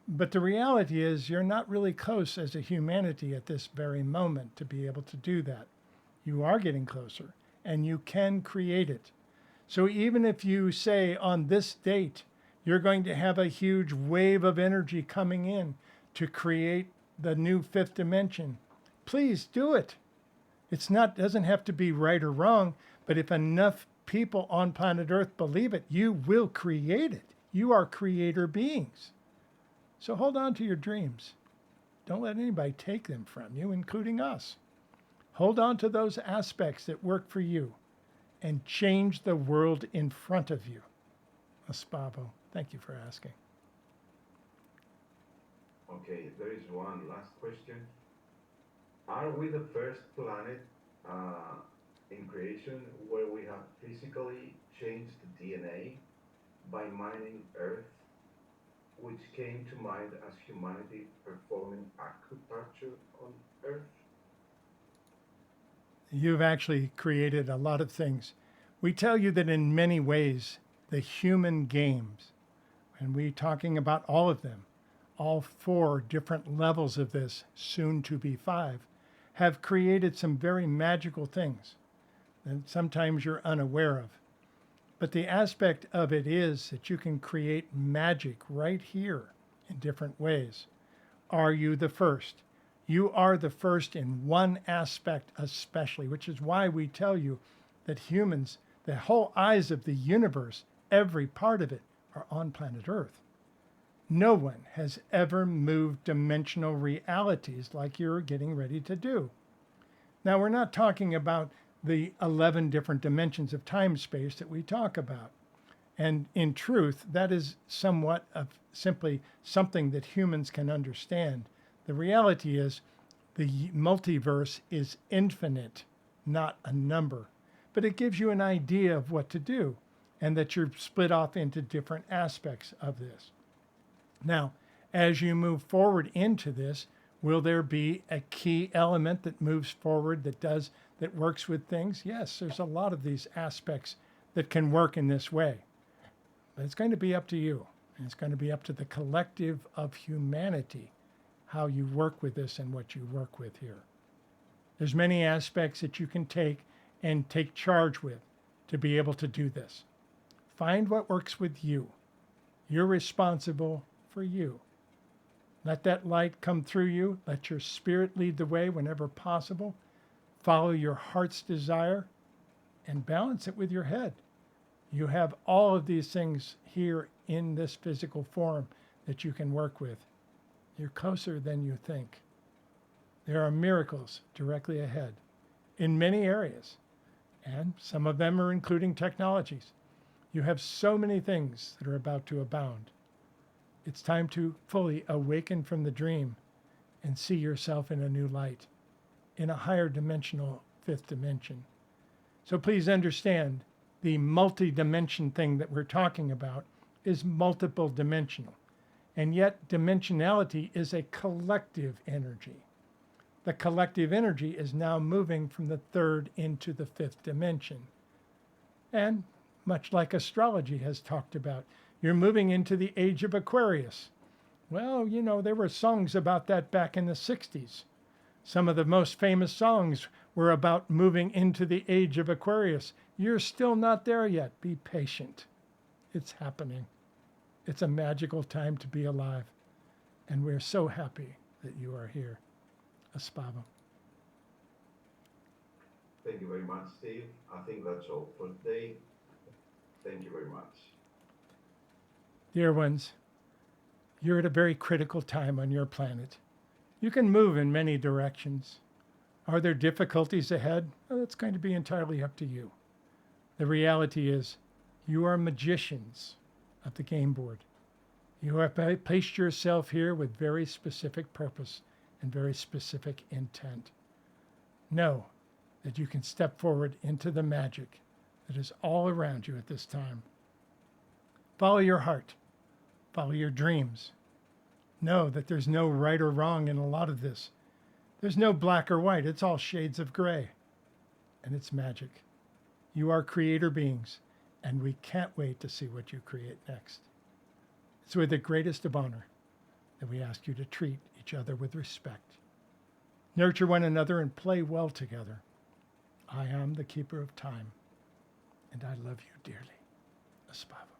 A: But the reality is you're not really close as a humanity at this very moment to be able to do that. You are getting closer and you can create it. So even if you say on this date, you're going to have a huge wave of energy coming in to create the new fifth dimension, please do it. Doesn't have to be right or wrong, but if enough people on planet Earth believe it, you will create it. You are creator beings. So hold on to your dreams. Don't let anybody take them from you, including us. Hold on to those aspects that work for you and change the world in front of you. Espavo, thank you for asking.
B: Okay, there is one last question. Are we the first planet in creation where we have physically changed the DNA by mining Earth, which came to mind as humanity performing acupuncture on Earth?
A: You've actually created a lot of things. We tell you that in many ways, the human games, and we're talking about all of them, all 4 different levels of this, soon to be 5, have created some very magical things that sometimes you're unaware of. But the aspect of it is that you can create magic right here in different ways. Are you the first? You are the first in one aspect especially, which is why we tell you that humans, the whole eyes of the universe, every part of it, are on planet Earth. No one has ever moved dimensional realities like you're getting ready to do. Now, we're not talking about the 11 different dimensions of time space that we talk about. And in truth, that is somewhat of simply something that humans can understand. The reality is the multiverse is infinite, not a number. But it gives you an idea of what to do and that you're split off into different aspects of this. Now, as you move forward into this, will there be a key element that moves forward that works with things? Yes, there's a lot of these aspects that can work in this way. But it's going to be up to you. And it's going to be up to the collective of humanity, how you work with this and what you work with here. There's many aspects that you can take and take charge with to be able to do this. Find what works with you. You're responsible for you. Let that light come through you. Let your spirit lead the way whenever possible. Follow your heart's desire and balance it with your head. You have all of these things here in this physical form that you can work with. You're closer than you think. There are miracles directly ahead in many areas, and some of them are including technologies. You have so many things that are about to abound. It's time to fully awaken from the dream and see yourself in a new light, in a higher dimensional fifth dimension. So please understand, the multi-dimension thing that we're talking about is multiple dimensional. And yet dimensionality is a collective energy. The collective energy is now moving from the third into the fifth dimension. And much like astrology has talked about, you're moving into the age of Aquarius. Well, you know, there were songs about that back in the 60s. Some of the most famous songs were about moving into the age of Aquarius. You're still not there yet. Be patient. It's happening. It's a magical time to be alive. And we're so happy that you are here. Espavo.
B: Thank you very much, Steve. I think that's all for today. Thank you very much.
A: Dear ones, you're at a very critical time on your planet. You can move in many directions. Are there difficulties ahead? Well, that's going to be entirely up to you. The reality is, you are magicians of the game board. You have placed yourself here with very specific purpose and very specific intent. Know that you can step forward into the magic that is all around you at this time. Follow your heart. Follow your dreams. Know that there's no right or wrong in a lot of this. There's no black or white. It's all shades of gray. And it's magic. You are creator beings, and we can't wait to see what you create next. It's with the greatest of honor that we ask you to treat each other with respect. Nurture one another and play well together. I am the keeper of time, and I love you dearly. Espavo.